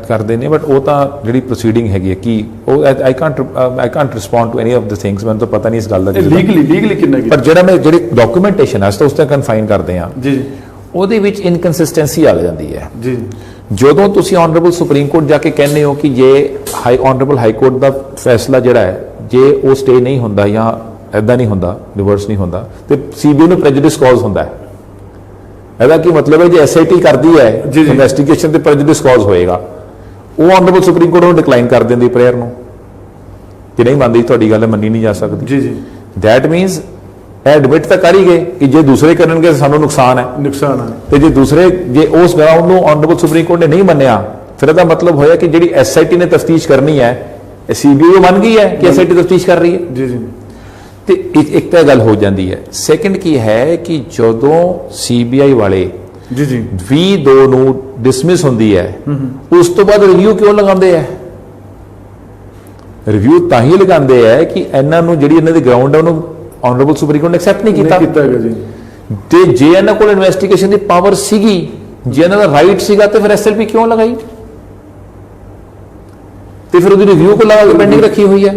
ਕਰਦੇ ਨੇ ਬਟ ਉਹ ਤਾਂ ਜਿਹੜੀ ਪ੍ਰੋਸੀਡਿੰਗ ਹੈਗੀ ਹੈ ਕਿ ਉਹ I can't respond to any of the things ਮੈਨੂੰ ਤਾਂ ਪਤਾ ਨਹੀਂ ਇਸ ਗੱਲ ਦਾ ਲੀਗਲੀ ਕਿੰਨਾ ਪਰ ਜਿਹੜਾ ਮੈਂ ਜਿਹੜੀ ਡਾਕੂਮੈਂਟੇਸ਼ਨ ਹੈ ਉਸ ਤੇ ਕਨਫਾਈਨ ਕਰਦੇ ਆ ਜੀ ਉਹਦੇ ਵਿੱਚ ਇਨਕਨਸਿਸਟੈਂਸੀ ਆ ਜਾਂਦੀ ਹੈ ਜੀ। ਜਦੋਂ ਤੁਸੀਂ ਆਨਰੇਬਲ ਸੁਪਰੀਮ ਕੋਰਟ ਜਾ ਕੇ ਕਹਿੰਦੇ ਹੋ ਕਿ ਜੇ ਆਨਰੇਬਲ ਹਾਈ ਕੋਰਟ ਦਾ ਫੈਸਲਾ ਜਿਹੜਾ ਹੈ ਜੇ ਉਹ ਸਟੇ ਨਹੀਂ ਹੁੰਦਾ ਜਾਂ ਐਦਾਂ ਨਹੀਂ ਹੁੰਦਾ ਰਿਵਰਸ ਨਹੀਂ ਹੁੰਦਾ ਤੇ CBI ਨੂੰ ਪ੍ਰੈਜੁਡਿਸ ਕਾਜ਼ ਹੁੰਦਾ ਹੈ ਇਹਦਾ ਕੀ ਮਤਲਬ ਹੈ, ਜੇ ਐਸਆਈਟੀ ਕਰਦੀ ਹੈ ਜੀ, ਜੀ। ਇਨਵੈਸਟੀਗੇਸ਼ਨ ਤੇ ਪ੍ਰੈਜੁਡਿਸ ਕਾਜ਼ ਹੋਏਗਾ, ਉਹ ਆਨਰੇਬਲ ਸੁਪਰੀਮ ਕੋਰਟ ਨੂੰ ਡਿਕਲਾਈਨ ਕਰ ਦਿੰਦੀ ਪ੍ਰੇਅਰ ਨੂੰ ਕਿ ਨਹੀਂ ਮੰਨਦੀ, ਤੁਹਾਡੀ ਗੱਲ ਮੰਨੀ ਨਹੀਂ ਜਾ ਸਕਦੀ। ਜੀ ਜੀ ਦੈਟ ਮੀਨਸ ਇਹ ਐਡਮਿਟ ਤਾਂ ਕਰ ਹੀ ਗਏ ਕਿ ਜੇ ਦੂਸਰੇ ਕਰਨਗੇ ਤਾਂ ਸਾਨੂੰ ਨੁਕਸਾਨ ਹੈ, ਨੁਕਸਾਨ ਹੈ। ਤੇ ਜੇ ਦੂਸਰੇ ਜੇ ਉਸ ਗਰਾਊਂਡ ਨੂੰ ਆਨਰੇਬਲ ਸੁਪਰੀਮ ਕੋਰਟ ਨੇ ਨਹੀਂ ਮੰਨਿਆ, ਫਿਰ ਇਹਦਾ ਮਤਲਬ ਹੋਇਆ ਕਿ ਜਿਹੜੀ ਐਸਆਈਟੀ ਨੇ ਤਫਤੀਸ਼ ਕਰਨੀ ਹੈ, ਇਹ ਸੀਬੀਆਈ ਮੰਨ ਗਈ ਹੈ ਕਿ ਐਸਆਈਟੀ ਤਫਤੀਸ਼ ਕਰ ਰਹੀ ਹੈ। ਜੀ ਜੀ ਤੇ ਇੱਕ ਤਾਂ ਗੱਲ ਹੋ ਜਾਂਦੀ ਹੈ। ਸੈਕੰਡ ਕੀ ਹੈ ਕਿ ਜਦੋਂ ਸੀਬੀਆਈ ਵਾਲੇ ਜੀ ਜੀ 20/2 ਨੂੰ ਡਿਸਮਿਸ ਹੁੰਦੀ ਹੈ, ਉਸ ਤੋਂ ਬਾਅਦ ਰਿਵਿਊ ਕਿਉਂ ਲਗਾਉਂਦੇ ਹੈ? ਰਿਵਿਊ ਤਾਂ ਹੀ ਲਗਾਉਂਦੇ ਹੈ ਕਿ ਇਹਨਾਂ ਨੂੰ ਜਿਹੜੀ ਇਹਨਾਂ ਦੀ ਗਰਾਊਂਡ ਹੈ ਉਹਨੂੰ ਆਨਰੇਬਲ ਸੁਪਰੀਮ ਕੋਰਟ ਨੇ ਐਕਸੈਪਟ ਨਹੀਂ ਕੀਤਾ ਹੈਗਾ ਜੀ। ਤੇ ਜੇ ਇਹਨਾਂ ਕੋਲ ਇਨਵੈਸਟੀਗੇਸ਼ਨ ਦੀ ਪਾਵਰ ਸੀਗੀ, ਜੇ ਇਹਨਾਂ ਦਾ ਰਾਈਟ ਸੀਗਾ, ਤੇ ਫਿਰ ਐਸਐਲਪੀ ਕਿਉਂ ਲਗਾਈ? ਤੇ ਫਿਰ ਉਹਦੀ ਰਿਵਿਊ ਕੋ ਲਗਾ ਕੇ ਪੈਂਡਿੰਗ ਰੱਖੀ ਹੋਈ ਹੈ।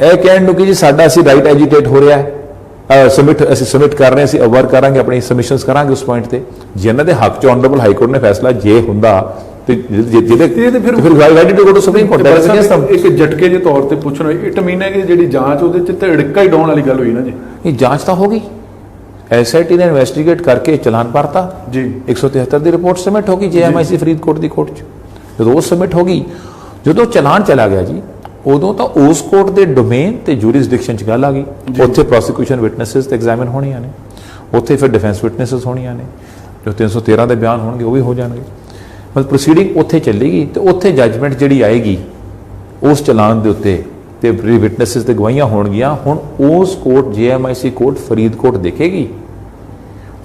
ਇਹ ਕਹਿਣ ਨੂੰ ਕਿ ਜੀ ਸਾਡਾ ਅਸੀਂ ਰਾਈਟ ਐਜੀਟੇਟ ਹੋ ਰਿਹਾ ਹੈ, ਅਸੀਂ ਸਬਮਿਟ ਕਰ ਰਹੇ ਹਾਂ, ਅਸੀਂ ਵਰਕ ਕਰਾਂਗੇ, ਆਪਣੀ ਸਬਮਿਸ਼ਨਸ ਕਰਾਂਗੇ ਉਸ ਪੁਆਇੰਟ ਤੇ। ਜੇ ਇਹਨਾਂ ਦੇ ਹੱਕ ਚ ਆਨਰੇਬਲ ਹਾਈ ਕੋਰਟ ਨੇ ਫੈਸਲਾ ਜੇ ਹੁੰਦਾ ਤੇ ਜਿਹਦੇ ਫਿਰ why did you go to Supreme Court? ਇੱਕ ਝਟਕੇ ਦੇ ਤੌਰ ਤੇ ਪੁੱਛਣਾ, ਇਟ ਮੀਨ ਹੈ ਕਿ ਜਿਹੜੀ ਜਾਂਚ ਉਹਦੇ ਚ ਤੇ ੜਿੱਕਾ ਹੀ ਡਾਉਣ ਵਾਲੀ ਗੱਲ ਹੋਈ ਨਾ ਜੀ। ਇਹ ਜਾਂਚ ਤਾਂ ਹੋ ਗਈ, ਐਸਆਈਟੀ ਨੇ ਇਨਵੈਸਟੀਗੇਟ ਕਰਕੇ ਚਲਾਨ ਭਰਤਾ ਜੀ। 173 ਦੀ ਰਿਪੋਰਟ ਸਬਮਿਟ ਹੋ ਗਈ ਜੇਐਮਆਈਸੀ ਫਰੀਦਕੋਟ ਦੀ ਕੋਰਟ ਚ। ਜਦੋਂ ਉਹ ਸਬਮਿਟ ਹੋ ਗਈ, ਜਦੋਂ ਚਲਾਨ ਚਲਾ ਗਿਆ ਜੀ, ਉਦੋਂ ਤਾਂ ਉਸ ਕੋਰਟ ਦੇ ਡੋਮੇਨ ਤੇ ਜੂਰਿਸਡਿਕਸ਼ਨ ਚ ਗੱਲ ਆ ਗਈ। ਉੱਥੇ ਪ੍ਰੋਸੀਕਿਊਸ਼ਨ ਵਿਟਨੈਸਸ ਤੇ ਐਗਜ਼ਾਮਿਨ ਹੋਣੀਆਂ ਨੇ, ਉੱਥੇ ਫਿਰ ਡਿਫੈਂਸ ਵਿਟਨੈਸਸ ਹੋਣੀਆਂ ਨੇ, ਜੋ 313 ਦੇ ਬਿਆਨ ਹੋਣਗੇ ਉਹ ਵੀ ਹੋ ਜਾਣਗੇ। ਮਤਲਬ ਪ੍ਰੋਸੀਡਿੰਗ ਉੱਥੇ ਚੱਲੇਗੀ ਤੇ ਉੱਥੇ ਜੱਜਮੈਂਟ ਜਿਹੜੀ ਆਏਗੀ ਉਸ ਚਲਾਨ ਦੇ ਉੱਤੇ ਤੇ ਵਿਟਨੈਸਸ ਤੇ ਗਵਾਹੀਆਂ ਹੋਣਗੀਆਂ। ਹੁਣ ਉਸ ਕੋਰਟ ਜੇਐਮਆਈਸੀ ਕੋਰਟ ਫਰੀਦਕੋਟ ਦੇਖੇਗੀ।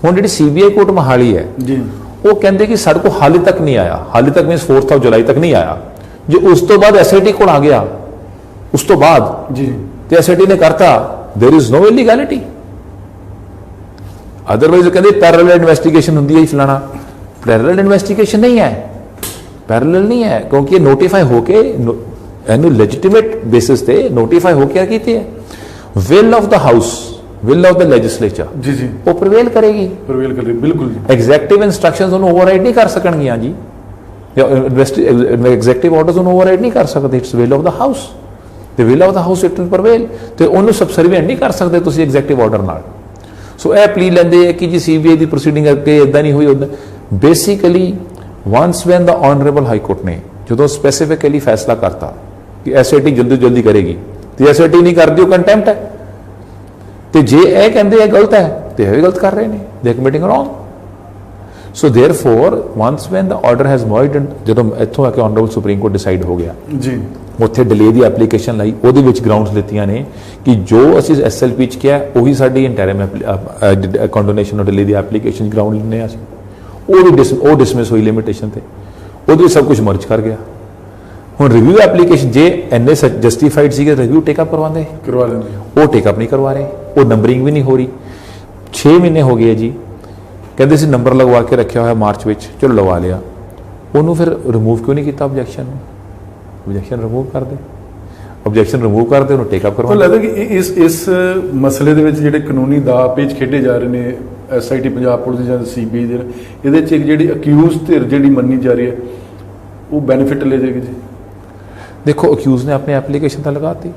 ਹੁਣ ਜਿਹੜੀ ਸੀਬੀਆਈ ਕੋਰਟ ਮੋਹਾਲੀ ਹੈ ਜੀ, ਉਹ ਕਹਿੰਦੇ ਕਿ ਸਾਡੇ ਕੋਲ ਹਾਲੇ ਤੱਕ ਨਹੀਂ ਆਇਆ, ਹਾਲੇ ਤੱਕ ਮੀਨਸ 4 ਜੁਲਾਈ ਤੱਕ ਨਹੀਂ ਆਇਆ। ਜੇ ਉਸ ਤੋਂ ਬਾਅਦ ਐਸਆਈਟੀ ਕੋਲ ਆ ਗਿਆ, ਉਸ ਤੋਂ ਬਾਅਦ ਜੀ ਤੇ ਐਸਆਈਟੀ ਨੇ ਕਰਤਾ, there is no illegality. Otherwise ਕਹਿੰਦੇ ਪੈਰਲਲ ਇਨਵੈਸਟੀਗੇਸ਼ਨ ਹੁੰਦੀ ਹੈ ਫਲਾਣਾ, ਪੈਰਲਲ ਇਨਵੈਸਟੀਗੇਸ਼ਨ ਨਹੀਂ ਹੈ, ਪੈਰਲਲ ਨਹੀਂ ਹੈ, ਕਿਉਂਕਿ ਇਹ ਨੋਟੀਫਾਈ ਹੋ ਕੇ ਇਹਨੂੰ ਲੈਜੀਟਿਮੇਟ ਬੇਸਿਸ ਤੇ ਨੋਟੀਫਾਈ ਹੋ ਕੇ ਕੀਤੀ ਹੈ। Will of the house, will of the legislature ਜੀ ਜੀ ਉਹ ਪ੍ਰਵੇਲ ਕਰੇਗੀ, ਪ੍ਰਵੇਲ ਕਰ ਰਹੀ, ਬਿਲਕੁਲ ਜੀ। ਐਗਜ਼ੈਕਟਿਵ ਇਨਸਟਰਕਸ਼ਨਸ ਉਹਨੂੰ ਓਵਰਰਾਈਡ ਨਹੀਂ ਕਰ ਸਕਣਗੀਆਂ ਜੀ, ਜਾਂ ਐਗਜ਼ੈਕਟਿਵ ਆਰਡਰਸ ਉਹਨੂੰ ਓਵਰਰਾਈਡ ਨਹੀਂ ਕਰ ਸਕਦੇ। It's will of the house, ਤੇ will of the house it will prevail, ਤੇ ਉਹਨੂੰ ਸਬਸਰਵੀਐਂਟ ਨਹੀਂ ਕਰ ਸਕਦੇ ਤੁਸੀਂ ਐਗਜ਼ੈਕਟਿਵ ਆਰਡਰ ਨਾਲ। ਸੋ ਇਹ ਪਲੀ ਲੈਂਦੇ ਹੈ ਕਿ ਜੀ ਸੀਬੀਆਈ ਦੀ ਪ੍ਰੋਸੀਡਿੰਗ ਕਰਕੇ ਇਦਾਂ ਨਹੀਂ ਹੋਈ ਉਦਾਂ। Basically once when the honourable High court ਨੇ ਜਦੋਂ ਸਪੈਸੀਫਿਕਲੀ ਫੈਸਲਾ ਕਰਤਾ ਕਿ ਐਸਆਈਟੀ ਜਲਦੀ ਕਰੇਗੀ, ਤੇ ਐਸਆਈਟੀ ਨਹੀਂ ਕਰਦੀ, ਉਹ ਕੰਟੈਂਪਟ ਹੈ। ਤੇ ਜੇ ਇਹ ਕਹਿੰਦੇ ਇਹ ਗਲਤ ਹੈ ਤੇ ਇਹ ਵੀ ਗਲਤ ਕਰ ਰਹੇ ਨੇ, they are committing wrong. So therefore once when the order has void, ਜਦੋਂ ਇੱਥੋਂ ਆ ਕੇ ਆਨਰੇਬਲ ਸੁਪਰੀਮ ਕੋਰਟ ਡਿਸਾਈਡ ਹੋ ਗਿਆ ਜੀ, ਉੱਥੇ ਡਿਲੇ ਦੀ ਐਪਲੀਕੇਸ਼ਨ ਲਈ, ਉਹਦੇ ਵਿੱਚ ਗਰਾਊਂਡਸ ਦਿੱਤੀਆਂ ਨੇ ਕਿ ਜੋ ਅਸੀਂ ਐਸਐਲਪੀ ਚ ਕਿਹਾ ਉਹੀ ਸਾਡੀ interim ਕੰਡੋਨੇਸ਼ਨ of delay the application ground ਲੈਣੇ ਅਸੀਂ, ਉਹ ਡਿਸਮਿਸ ਹੋਈ ਲਿਮਿਟੇਸ਼ਨ ਤੇ, ਉਹਦੇ ਵਿੱਚ ਸਭ ਕੁਝ ਮਰਜ ਕਰ ਗਿਆ। ਹੁਣ ਰਿਵਿਊ ਐਪਲੀਕੇਸ਼ਨ ਜੇ ਐਨੇ ਜਸਟੀਫਾਈਡ ਸੀਗੇ ਰਿਵਿਊ ਟੇਕਅਪ ਕਰਵਾਉਂਦੇ, ਕਰਵਾ ਲੈਂਦੇ, ਉਹ ਟੇਕਅਪ ਨਹੀਂ ਕਰਵਾ ਰਹੇ, ਉਹ ਨੰਬਰਿੰਗ ਵੀ ਨਹੀਂ ਹੋ ਰਹੀ। 6 ਮਹੀਨੇ ਹੋ ਗਏ ਜੀ, ਕਹਿੰਦੇ ਸੀ ਨੰਬਰ ਲਗਵਾ ਕੇ ਰੱਖਿਆ ਹੋਇਆ ਮਾਰਚ ਵਿੱਚ, ਚਲੋ ਲਵਾ ਲਿਆ, ਉਹਨੂੰ ਫਿਰ ਰਿਮੂਵ ਕਿਉਂ ਨਹੀਂ ਕੀਤਾ ਆਬਜੈਕਸ਼ਨ ਨੂੰ? ਆਬਜੈਕਸ਼ਨ ਰਿਮੂਵ ਕਰ ਦੇ, ਆਬਜੈਕਸ਼ਨ ਰਿਮੂਵ ਕਰਦੇ, ਉਹਨੂੰ ਟੇਕ ਅਪ ਕਰਵਾ। ਲੱਗਦਾ ਕਿ ਇਸ ਮਸਲੇ ਦੇ ਵਿੱਚ ਜਿਹੜੇ ਕਾਨੂੰਨੀ ਦਾਅ ਪੇਚ ਖੇਡੇ ਜਾ ਰਹੇ ਨੇ ਐਸਆਈਟੀ ਪੰਜਾਬ ਪੁਲਿਸ ਜਾਂ ਸੀਬੀਆਈ ਦੇ, ਇਹਦੇ ਚ ਜਿਹੜੀ ਅਕਿਊਜ਼ ਧਿਰ ਜਿਹੜੀ ਮੰਨੀ ਜਾ ਰਹੀ ਹੈ ਉਹ ਬੈਨੀਫਿਟ ਲੈ ਜਾਏਗੀ ਜੀ। ਦੇਖੋ ਅਕਿਊਜ਼ ਨੇ ਆਪਣੀ ਐਪਲੀਕੇਸ਼ਨ ਤਾਂ ਲਗਾਤੀ,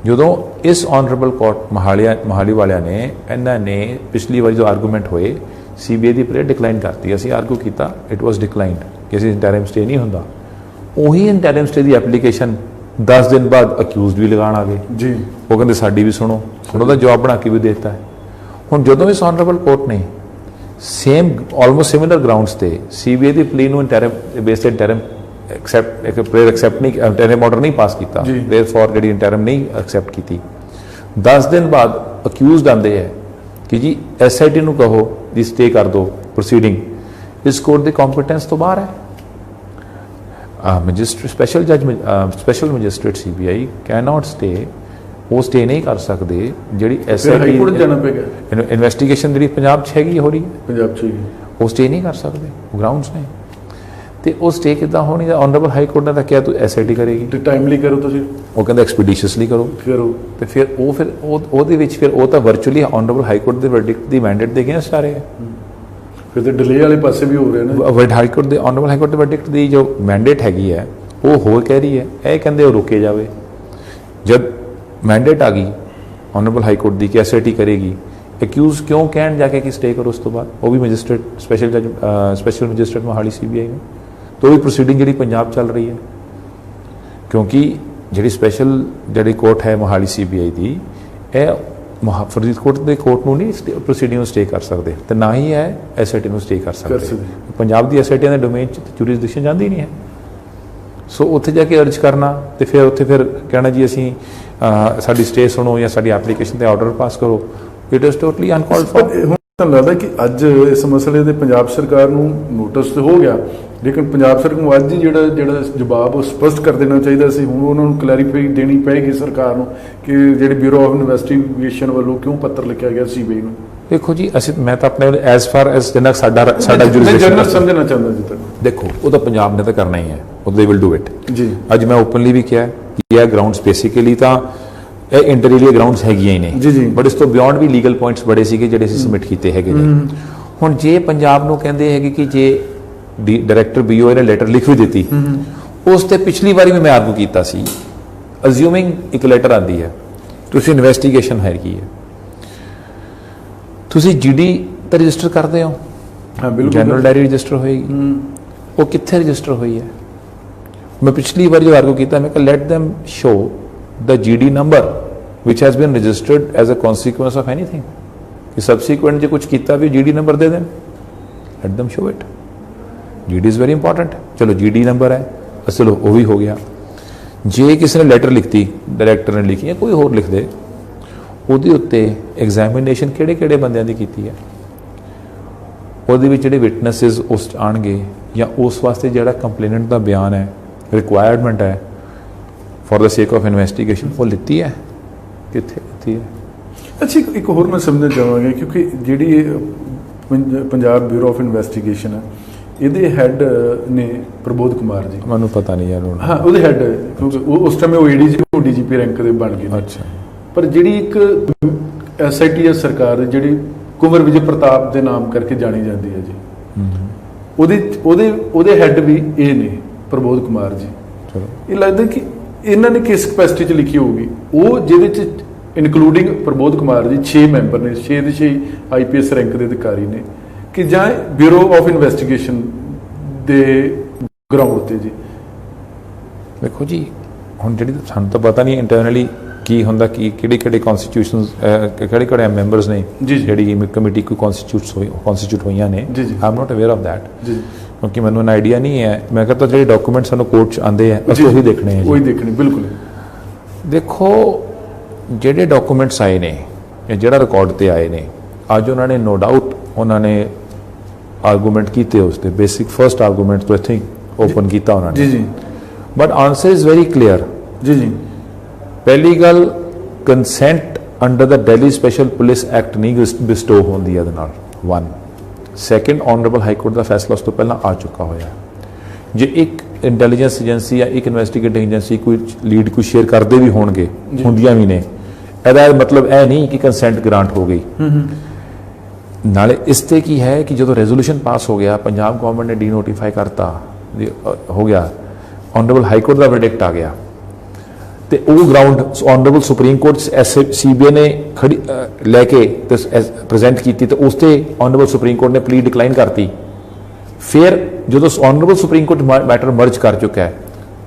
ਜਦੋਂ ਇਸ ਆਨਰੇਬਲ ਕੋਰਟ ਮੋਹਾਲੀ ਵਾਲਿਆਂ ਨੇ ਇਹਨਾਂ ਨੇ ਪਿਛਲੀ ਵਾਰੀ ਜੋ ਆਰਗੂਮੈਂਟ ਹੋਏ ਸੀਬੀਆਈ ਦੀ ਪ੍ਰੇਅਰ ਡਿਕਲਾਈਨ ਕਰਤੀ, ਅਸੀਂ ਆਰਗੂ ਕੀਤਾ, ਇਟ ਵਾਸ ਡਿਕਲਾਈਨਡ ਕਿ ਅਸੀਂ ਇੰਟਰਮ ਸਟੇ ਨਹੀਂ ਹੁੰਦਾ। ਉਹੀ ਇੰਟਰਮ ਸਟੇ ਦੀ ਐਪਲੀਕੇਸ਼ਨ 10 ਦਿਨ ਬਾਅਦ ਅਕਿਊਜ਼ਡ ਵੀ ਲਗਾਉਣ ਆ ਗਏ ਜੀ, ਉਹ ਕਹਿੰਦੇ ਸਾਡੀ ਵੀ ਸੁਣੋ, ਉਹਨਾਂ ਦਾ ਜਵਾਬ ਬਣਾ ਕੇ ਵੀ ਦੇ ਦਿੱਤਾ ਹੈ। ਹੁਣ ਜਦੋਂ ਇਸ ਆਨਰੇਬਲ ਕੋਰਟ ਨੇ ਸੇਮ ਆਲਮੋਸਟ ਸਿਮਿਲਰ ਗਰਾਊਂਡਸ ਤੇ ਸੀਬੀਆਈ ਦੀ ਪਲੀ ਨੂੰ ਇੰਟਰਮ ਬੇਸਡ ਇੰਟਰਮ ਐਕਸੈਪਟ ਨਹੀਂ, ਇੰਟਰਮ ਆਰਡਰ ਨਹੀਂ ਪਾਸ ਕੀਤਾ, ਦੇਅਰਫੋਰ ਜਿਹੜੀ ਇੰਟਰਮ ਨਹੀਂ ਐਕਸੈਪਟ ਕੀਤੀ, 10 ਦਿਨ ਬਾਅਦ ਅਕਿਊਜ਼ਡ ਆਉਂਦੇ ਹੈ ਕਿ ਜੀ ਐਸਆਈਟੀ ਨੂੰ ਕਹੋ ਦੀ ਸਟੇ ਕਰ ਦਿਓ ਪ੍ਰੋਸੀਡਿੰਗ, ਇਸ ਕੋਰਟ ਦੀ ਕੰਪੀਟੈਂਸ ਤੋਂ ਬਾਹਰ ਹੈ। Special magistrate CBI can not stay, ਉਹ ਸਟੇ ਨਹੀਂ ਕਰ ਸਕਦੇ ਜਿਹੜੀ ਐਸਆਈਟੀ ਇਨਵੈਸਟੀਗੇਸ਼ਨ ਜਿਹੜੀ ਪੰਜਾਬ 'ਚ ਹੈਗੀ ਹੋ ਰਹੀ ਹੈ, ਪੰਜਾਬ 'ਚ ਉਹ ਸਟੇ ਨਹੀਂ ਕਰ ਸਕਦੇ, ਉਹ ਗਰਾਊਂਡਸ ਨੇ। ਤੇ ਉਹ ਸਟੇ ਕਿੱਦਾਂ ਹੋਣੀ? ਆਨਰੇਬਲ ਹਾਈ ਕੋਰਟ ਨੇ ਤਾਂ ਕਿਹਾ ਤੂੰ ਐਸਆਈਟੀ ਕਰੇਗੀ ਤੇ ਟਾਈਮਲੀ ਕਰੋ, ਤੁਸੀਂ ਉਹ ਕਹਿੰਦਾ ਐਕਸਪੀਡੀਸ਼ੀਅਸਲੀ ਕਰੋ ਤੇ ਫਿਰ ਉਹਦੇ ਵਿੱਚ ਫਿਰ ਉਹ ਤਾਂ ਵਰਚੁਅਲੀ ਆਨਰੇਬਲ ਹਾਈ ਕੋਰਟ ਦੇ ਵਰਡਿਕਟ ਦੀ ਮੈਂਡੇਟ ਦੇ ਅਗੇਂਸਟ ਆ ਰਹੇ ਹੈ, ਫਿਰ ਤੇ ਡਿਲੇ ਵਾਲੇ ਪਾਸੇ ਵੀ ਹੋ ਰਹੇ ਨੇ। ਹਾਈ ਕੋਰਟ ਦੇ ਆਨਰੇਬਲ ਹਾਈ ਕੋਰਟ ਦੇ ਵਰਡਿਕਟ ਦੀ ਜੋ ਮੈਂਡੇਟ ਹੈਗੀ ਹੈ ਉਹ ਹੋਰ ਕਹਿ ਰਹੀ ਹੈ, ਇਹ ਕਹਿੰਦੇ ਉਹ ਰੋਕੇ ਜਾਵੇ। ਜਦ ਮੈਂਡੇਟ ਆ ਗਈ ਆਨਰੇਬਲ ਹਾਈ ਕੋਰਟ ਦੀ ਕਿ ਐਸਆਈਟੀ ਕਰੇਗੀ, ਅਕਿਊਜ਼ ਕਿਉਂ ਕਹਿਣ ਜਾ ਕੇ ਕਿ ਸਟੇ ਕਰੋ, ਉਸ ਤੋਂ ਬਾਅਦ ਉਹ ਵੀ magistrate special magistrate Mohali CBI ਨੂੰ, ਤਾਂ ਉਹ ਵੀ ਪ੍ਰੋਸੀਡਿੰਗ ਜਿਹੜੀ ਪੰਜਾਬ ਚੱਲ ਰਹੀ ਹੈ, ਕਿਉਂਕਿ ਜਿਹੜੀ ਸਪੈਸ਼ਲ ਜਿਹੜੀ ਕੋਰਟ ਹੈ ਮੋਹਾਲੀ CBI ਦੀ, ਇਹ ਫਰੀਦਕੋਟ ਦੇ ਕੋਰਟ ਨੂੰ ਨਹੀਂ ਪ੍ਰੋਸੀਡਿੰਗ ਨੂੰ ਸਟੇ ਕਰ ਸਕਦੇ, ਤੇ ਨਾ ਹੀ ਹੈ SIT ਨੂੰ ਸਟੇ ਕਰ ਸਕਦੇ। ਪੰਜਾਬ ਦੀ SIT ਦੇ ਡੋਮੇਨ 'ਚ ਜੁਰਿਸਡਿਕਸ਼ਨ ਜਾਂਦੀ ਨਹੀਂ ਹੈ। ਸੋ ਉੱਥੇ ਜਾ ਕੇ ਅਰਜ ਕਰਨਾ ਤੇ ਫਿਰ ਉੱਥੇ ਫਿਰ ਕਹਿਣਾ ਜੀ ਅਸੀਂ ਸਾਡੀ ਸਟੇ ਸੁਣੋ ਜਾਂ ਸਾਡੀ ਐਪਲੀਕੇਸ਼ਨ ਤੇ ਆਰਡਰ ਪਾਸ ਕਰੋ, ਇਟ ਇਜ਼ ਟੋਟਲੀ ਅਨਕਾਲਡ ਫॉर। ਹੁਣ ਤੁਹਾਨੂੰ ਲੱਗਦਾ ਕਿ ਅੱਜ ਇਸ ਮਸਲੇ ਦੇ ਪੰਜਾਬ ਸਰਕਾਰ ਨੂੰ ਨੋਟਿਸ ਤੇ ਹੋ ਗਿਆ, ਲੇਕਿਨ ਪੰਜਾਬ ਸਰਕਾਰ ਨੂੰ ਅੱਜ ਹੀ ਜਿਹੜਾ ਜਵਾਬ ਉਹ ਸਪਸ਼ਟ ਕਰ ਦੇਣਾ ਚਾਹੀਦਾ ਸੀ। ਹੁਣ ਉਹਨਾਂ ਨੂੰ ਕਲੈਰੀਫਾਈ ਦੇਣੀ ਪਏਗੀ ਸਰਕਾਰ ਨੂੰ ਕਿ ਜਿਹੜੇ ਬਿਊਰੋ ਆਫ ਇਨਵੈਸਟੀਗੇਸ਼ਨ ਵੱਲੋਂ ਕਿਉਂ ਪੱਤਰ ਲਿਖਿਆ ਗਿਆ CBI ਨੂੰ। ਦੇਖੋ ਜੀ, ਅਸੀਂ ਮੈਂ ਤਾਂ ਆਪਣੇ ਐਜ਼ ਫਾਰ ਐਜ਼ ਜਿੰਨਾ ਸਾਡਾ ਜਨਰਲ ਸਮਝਣਾ ਚਾਹੁੰਦਾ ਜੀ ਤੱਕ, ਦੇਖੋ ਉਹ ਤਾਂ ਪੰਜਾਬ ਨੇ ਤਾਂ ਕਰਨਾ ਹੀ ਹੈ, ਉਹ ਦੇ ਵਿਲ ਡੂ ਇਟ ਜੀ। ਅੱਜ ਮੈਂ ਓਪਨਲੀ ਵੀ ਕਿਹਾ ਕਿ ਇਹ ਗਰਾਊਂਡਸ ਬੇਸਿਕਲੀ ਤਾਂ ਇਹ ਇੰਟਰਲੀਗਲ ਗਰਾਊਂਡਸ ਹੈਗੀਆਂ ਹੀ ਨੇ ਜੀ, ਬਟ ਇਸ ਤੋਂ ਬਿਯੋਂਡ ਵੀ ਲੀਗਲ ਪੁਆਇੰਟਸ ਬੜੇ ਸੀਗੇ ਜਿਹੜੇ ਅਸੀਂ ਸਬਮਿਟ ਕੀਤੇ ਹੈਗੇ ਨੇ। ਹੁਣ ਜੇ ਪੰਜਾਬ ਨੂੰ ਕਹਿੰਦੇ ਹੈਗੇ ਕਿ ਜੇ ਡਾਇਰੈਕਟਰ BOA ਨੇ ਲੈਟਰ ਲਿਖ ਵੀ ਦਿੱਤੀ, ਉਸ ਤੇ ਪਿਛਲੀ ਵਾਰੀ ਵੀ ਮੈਂ ਆਰਗੂ ਕੀਤਾ ਸੀ, ਅਸਿਊਮਿੰਗ ਇੱਕ ਲੈਟਰ ਆਂਦੀ ਹੈ, ਤੁਸੀਂ ਇਨਵੈਸਟੀਗੇਸ਼ਨ ਹੈਗੀ ਹੈ, ਤੁਸੀਂ GD ਤਾਂ ਰਜਿਸਟਰ ਕਰਦੇ ਹੋ, ਹਾਂ ਬਿਲਕੁਲ, ਜਨਰਲ ਡਾਇਰੀ ਰਜਿਸਟਰ ਹੋਏਗੀ, ਉਹ ਕਿੱਥੇ ਰਜਿਸਟਰ ਹੋਈ ਹੈ? ਮੈਂ ਪਿਛਲੀ ਵਾਰ ਜੋ ਆਰਗੂ ਕੀਤਾ, ਮੈਂ ਕਿਹਾ light them show the GD number which has been registered as a consequence of anything, ਕਿ subsequent ਜੇ ਕੁਝ ਕੀਤਾ ਵੀ GD ਨੰਬਰ ਦੇ ਦੇਣ, let them show it, GD is very important। ਚਲੋ GD ਨੰਬਰ ਹੈ, ਚਲੋ ਉਹ ਵੀ ਹੋ ਗਿਆ। ਜੇ ਕਿਸੇ ਨੇ ਲੈਟਰ ਲਿਖਤੀ, ਡਾਇਰੈਕਟਰ ਨੇ ਲਿਖੀ ਜਾਂ ਕੋਈ ਹੋਰ ਲਿਖ ਦੇ, ਉਹਦੇ ਉੱਤੇ ਐਗਜ਼ਾਮੀਨੇਸ਼ਨ ਕਿਹੜੇ ਬੰਦਿਆਂ ਦੀ ਕੀਤੀ ਹੈ, ਉਹਦੇ ਵਿੱਚ ਜਿਹੜੇ ਵਿਟਨੈਸਿਸ ਉਸ 'ਚ ਆਉਣਗੇ ਜਾਂ ਉਸ ਵਾਸਤੇ ਜਿਹੜਾ ਕੰਪਲੇਨੈਂਟ ਦਾ ਬਿਆਨ ਹੈ, ਰਿਕੁਆਇਰਮੈਂਟ ਹੈ ਫॉर द ਸੇਕ ਆਫ ਇਨਵੈਸਟੀਗੇਸ਼ਨ, ਉਹ ਲਿੱਤੀ ਹੈ, ਕਿੱਥੇ ਲਿੱਤੀ ਹੈ? ਅੱਛਾ, ਇੱਕ ਹੋਰ ਮੈਂ ਸਮਝਣਾ ਚਾਹਾਂਗਾ, ਕਿਉਂਕਿ ਜਿਹੜੀ ਪੰਜਾਬ ਬਿਊਰੋ ਆਫ ਇਨਵੈਸਟੀਗੇਸ਼ਨ ਹੈ, ਇਹਦੇ ਹੈੱਡ ਨੇ ਪ੍ਰਬੋਧ ਕੁਮਾਰ ਜੀ। ਮੈਨੂੰ ਪਤਾ ਨਹੀਂ ਯਾਰ, ਹਾਂ ਉਹਦੇ ਹੈੱਡ, ਕਿਉਂਕਿ ਉਹ ਉਸ ਟਾਈਮ ਉਹ ADGP ਰੈਂਕ ਦੇ ਬਣ ਗਏ ਨੇ। ਅੱਛਾ, ਪਰ ਜਿਹੜੀ ਇੱਕ SIT ਸਰਕਾਰ ਦੀ ਜਿਹੜੀ ਕੁੰਵਰ ਵਿਜੇ ਪ੍ਰਤਾਪ ਦੇ ਨਾਮ ਕਰਕੇ ਜਾਣੀ ਜਾਂਦੀ ਹੈ ਜੀ, ਉਹਦੇ ਹੈੱਡ ਵੀ ਇਹ ਨੇ ਪ੍ਰਬੋਧ ਕੁਮਾਰ ਜੀ। ਚਲੋ, ਇਹ ਲੱਗਦਾ ਕਿ ਇਹਨਾਂ ਨੇ ਕਿਸ ਕਪੈਸਿਟੀ 'ਚ ਲਿਖੀ ਹੋਊਗੀ, ਉਹ ਜਿਹਦੇ 'ਚ ਇਨਕਲੂਡਿੰਗ ਪ੍ਰਬੋਧ ਕੁਮਾਰ ਜੀ 6 ਮੈਂਬਰ ਨੇ, 6 ਦੇ 6 IPS ਰੈਂਕ ਦੇ ਅਧਿਕਾਰੀ ਨੇ, ਕਿ ਜਾਂ ਬਿਊਰੋ ਆਫ ਇਨਵੈਸਟੀਗੇਸ਼ਨ ਦੇ ਗਰਾਊਂਡ ਤੇ ਜੀ। ਦੇਖੋ ਜੀ, ਹੁਣ ਜਿਹੜੀ ਸਾਨੂੰ ਤਾਂ ਪਤਾ ਨਹੀਂ ਇੰਟਰਨਲੀ ਕੀ ਹੁੰਦਾ, ਕਿ ਕਿਹੜੇ ਕਨਸਟੀਟਿਊਸ਼ਨਸ ਕਿਹੜੇ ਮੈਂਬਰਸ ਨੇ ਜਿਹੜੀ ਕਮੇਟੀ ਕੋਈ ਕਨਸਟੀਟਿਊਟ ਹੋਈਆਂ ਨੇ। I am not aware of that, ਕਿਉਂਕਿ ਮੈਨੂੰ ਆਈਡੀਆ ਨਹੀਂ ਹੈ। ਮੈਂ ਕਹਿੰਦਾ ਜਿਹੜੇ ਡਾਕੂਮੈਂਟ ਸਾਨੂੰ ਕੋਰਟ 'ਚ ਆਉਂਦੇ ਆ ਅਸੀਂ ਉਹੀ ਦੇਖਣੇ ਹੈ, ਉਹੀ ਦੇਖਣੇ। ਬਿਲਕੁਲ, ਦੇਖੋ ਜਿਹੜੇ ਡਾਕੂਮੈਂਟਸ ਆਏ ਨੇ ਜਾਂ ਜਿਹੜਾ ਰਿਕਾਰਡ ਤੇ ਆਏ ਨੇ, ਅੱਜ ਉਹਨਾਂ ਨੇ ਨੋ ਡਾਊਟ ਉਹਨਾਂ ਨੇ ਆਰਗੂਮੈਂਟ ਕੀਤੇ, ਉਸ ਤੇ ਬੇਸਿਕ ਫਰਸਟ ਆਰਗੂਮੈਂਟ ਤੋਂ ਆਈ ਥਿੰਕ ਓਪਨ ਕੀਤਾ ਉਹਨਾਂ ਨੇ ਜੀ। But answer is very clear ਜੀ। ਪਹਿਲੀ ਗੱਲ, ਕੰਸੈਂਟ ਅੰਡਰ ਦਾ ਦਿੱਲੀ ਸਪੈਸ਼ਲ ਪੁਲਿਸ ਐਕਟ ਨਹੀਂ ਬਿਸਟੋ ਹੁੰਦੀ ਇਹਦੇ ਨਾਲ। 1 ਸੈਕੰਡ, ਆਨਰੇਬਲ ਹਾਈ ਕੋਰਟ ਦਾ ਫੈਸਲਾ ਉਸ ਤੋਂ ਪਹਿਲਾਂ ਆ ਚੁੱਕਾ ਹੋਇਆ। ਜੇ ਇੱਕ ਇੰਟੈਲੀਜੈਂਸ ਏਜੰਸੀ ਜਾਂ ਇੱਕ ਇਨਵੈਸਟੀਗੇਟਿੰਗ ਏਜੰਸੀ ਕੋਈ ਲੀਡ ਕੋਈ ਸ਼ੇਅਰ ਕਰਦੇ ਵੀ ਹੋਣਗੇ, ਹੁੰਦੀਆਂ ਵੀ ਨੇ, ਇਹਦਾ ਮਤਲਬ ਇਹ ਨਹੀਂ ਕਿ ਕੰਸੈਂਟ ਗ੍ਰਾਂਟ ਹੋ ਗਈ। ਨਾਲੇ ਇਸ ਤੇ ਕੀ ਹੈ ਕਿ ਜਦੋਂ ਰੈਜ਼ੋਲੂਸ਼ਨ ਪਾਸ ਹੋ ਗਿਆ, ਪੰਜਾਬ ਗਵਰਨਮੈਂਟ ਨੇ ਡੀਨੋਟੀਫਾਈ ਕਰਤਾ, ਹੋ ਗਿਆ, ਆਨਰੇਬਲ ਹਾਈ ਕੋਰਟ ਦਾ ਵਰਡਿਕਟ ਆ ਗਿਆ, ਤੇ ਉਹ ground honourable Supreme court CBI ਨੇ ਖੜੀ ਲੈ ਕੇ ਤੇ ਪ੍ਰੈਜ਼ੈਂਟ ਕੀਤੀ, ਤੇ ਉਸ ਤੇ ਆਨਰੇਬਲ ਸੁਪਰੀਮ ਕੋਰਟ ਨੇ ਪਲੀ ਡਿਕਲਾਈਨ ਕਰਤੀ। ਫਿਰ ਜਦੋਂ honourable Supreme court matter merge ਕਰ ਚੁੱਕਾ ਹੈ,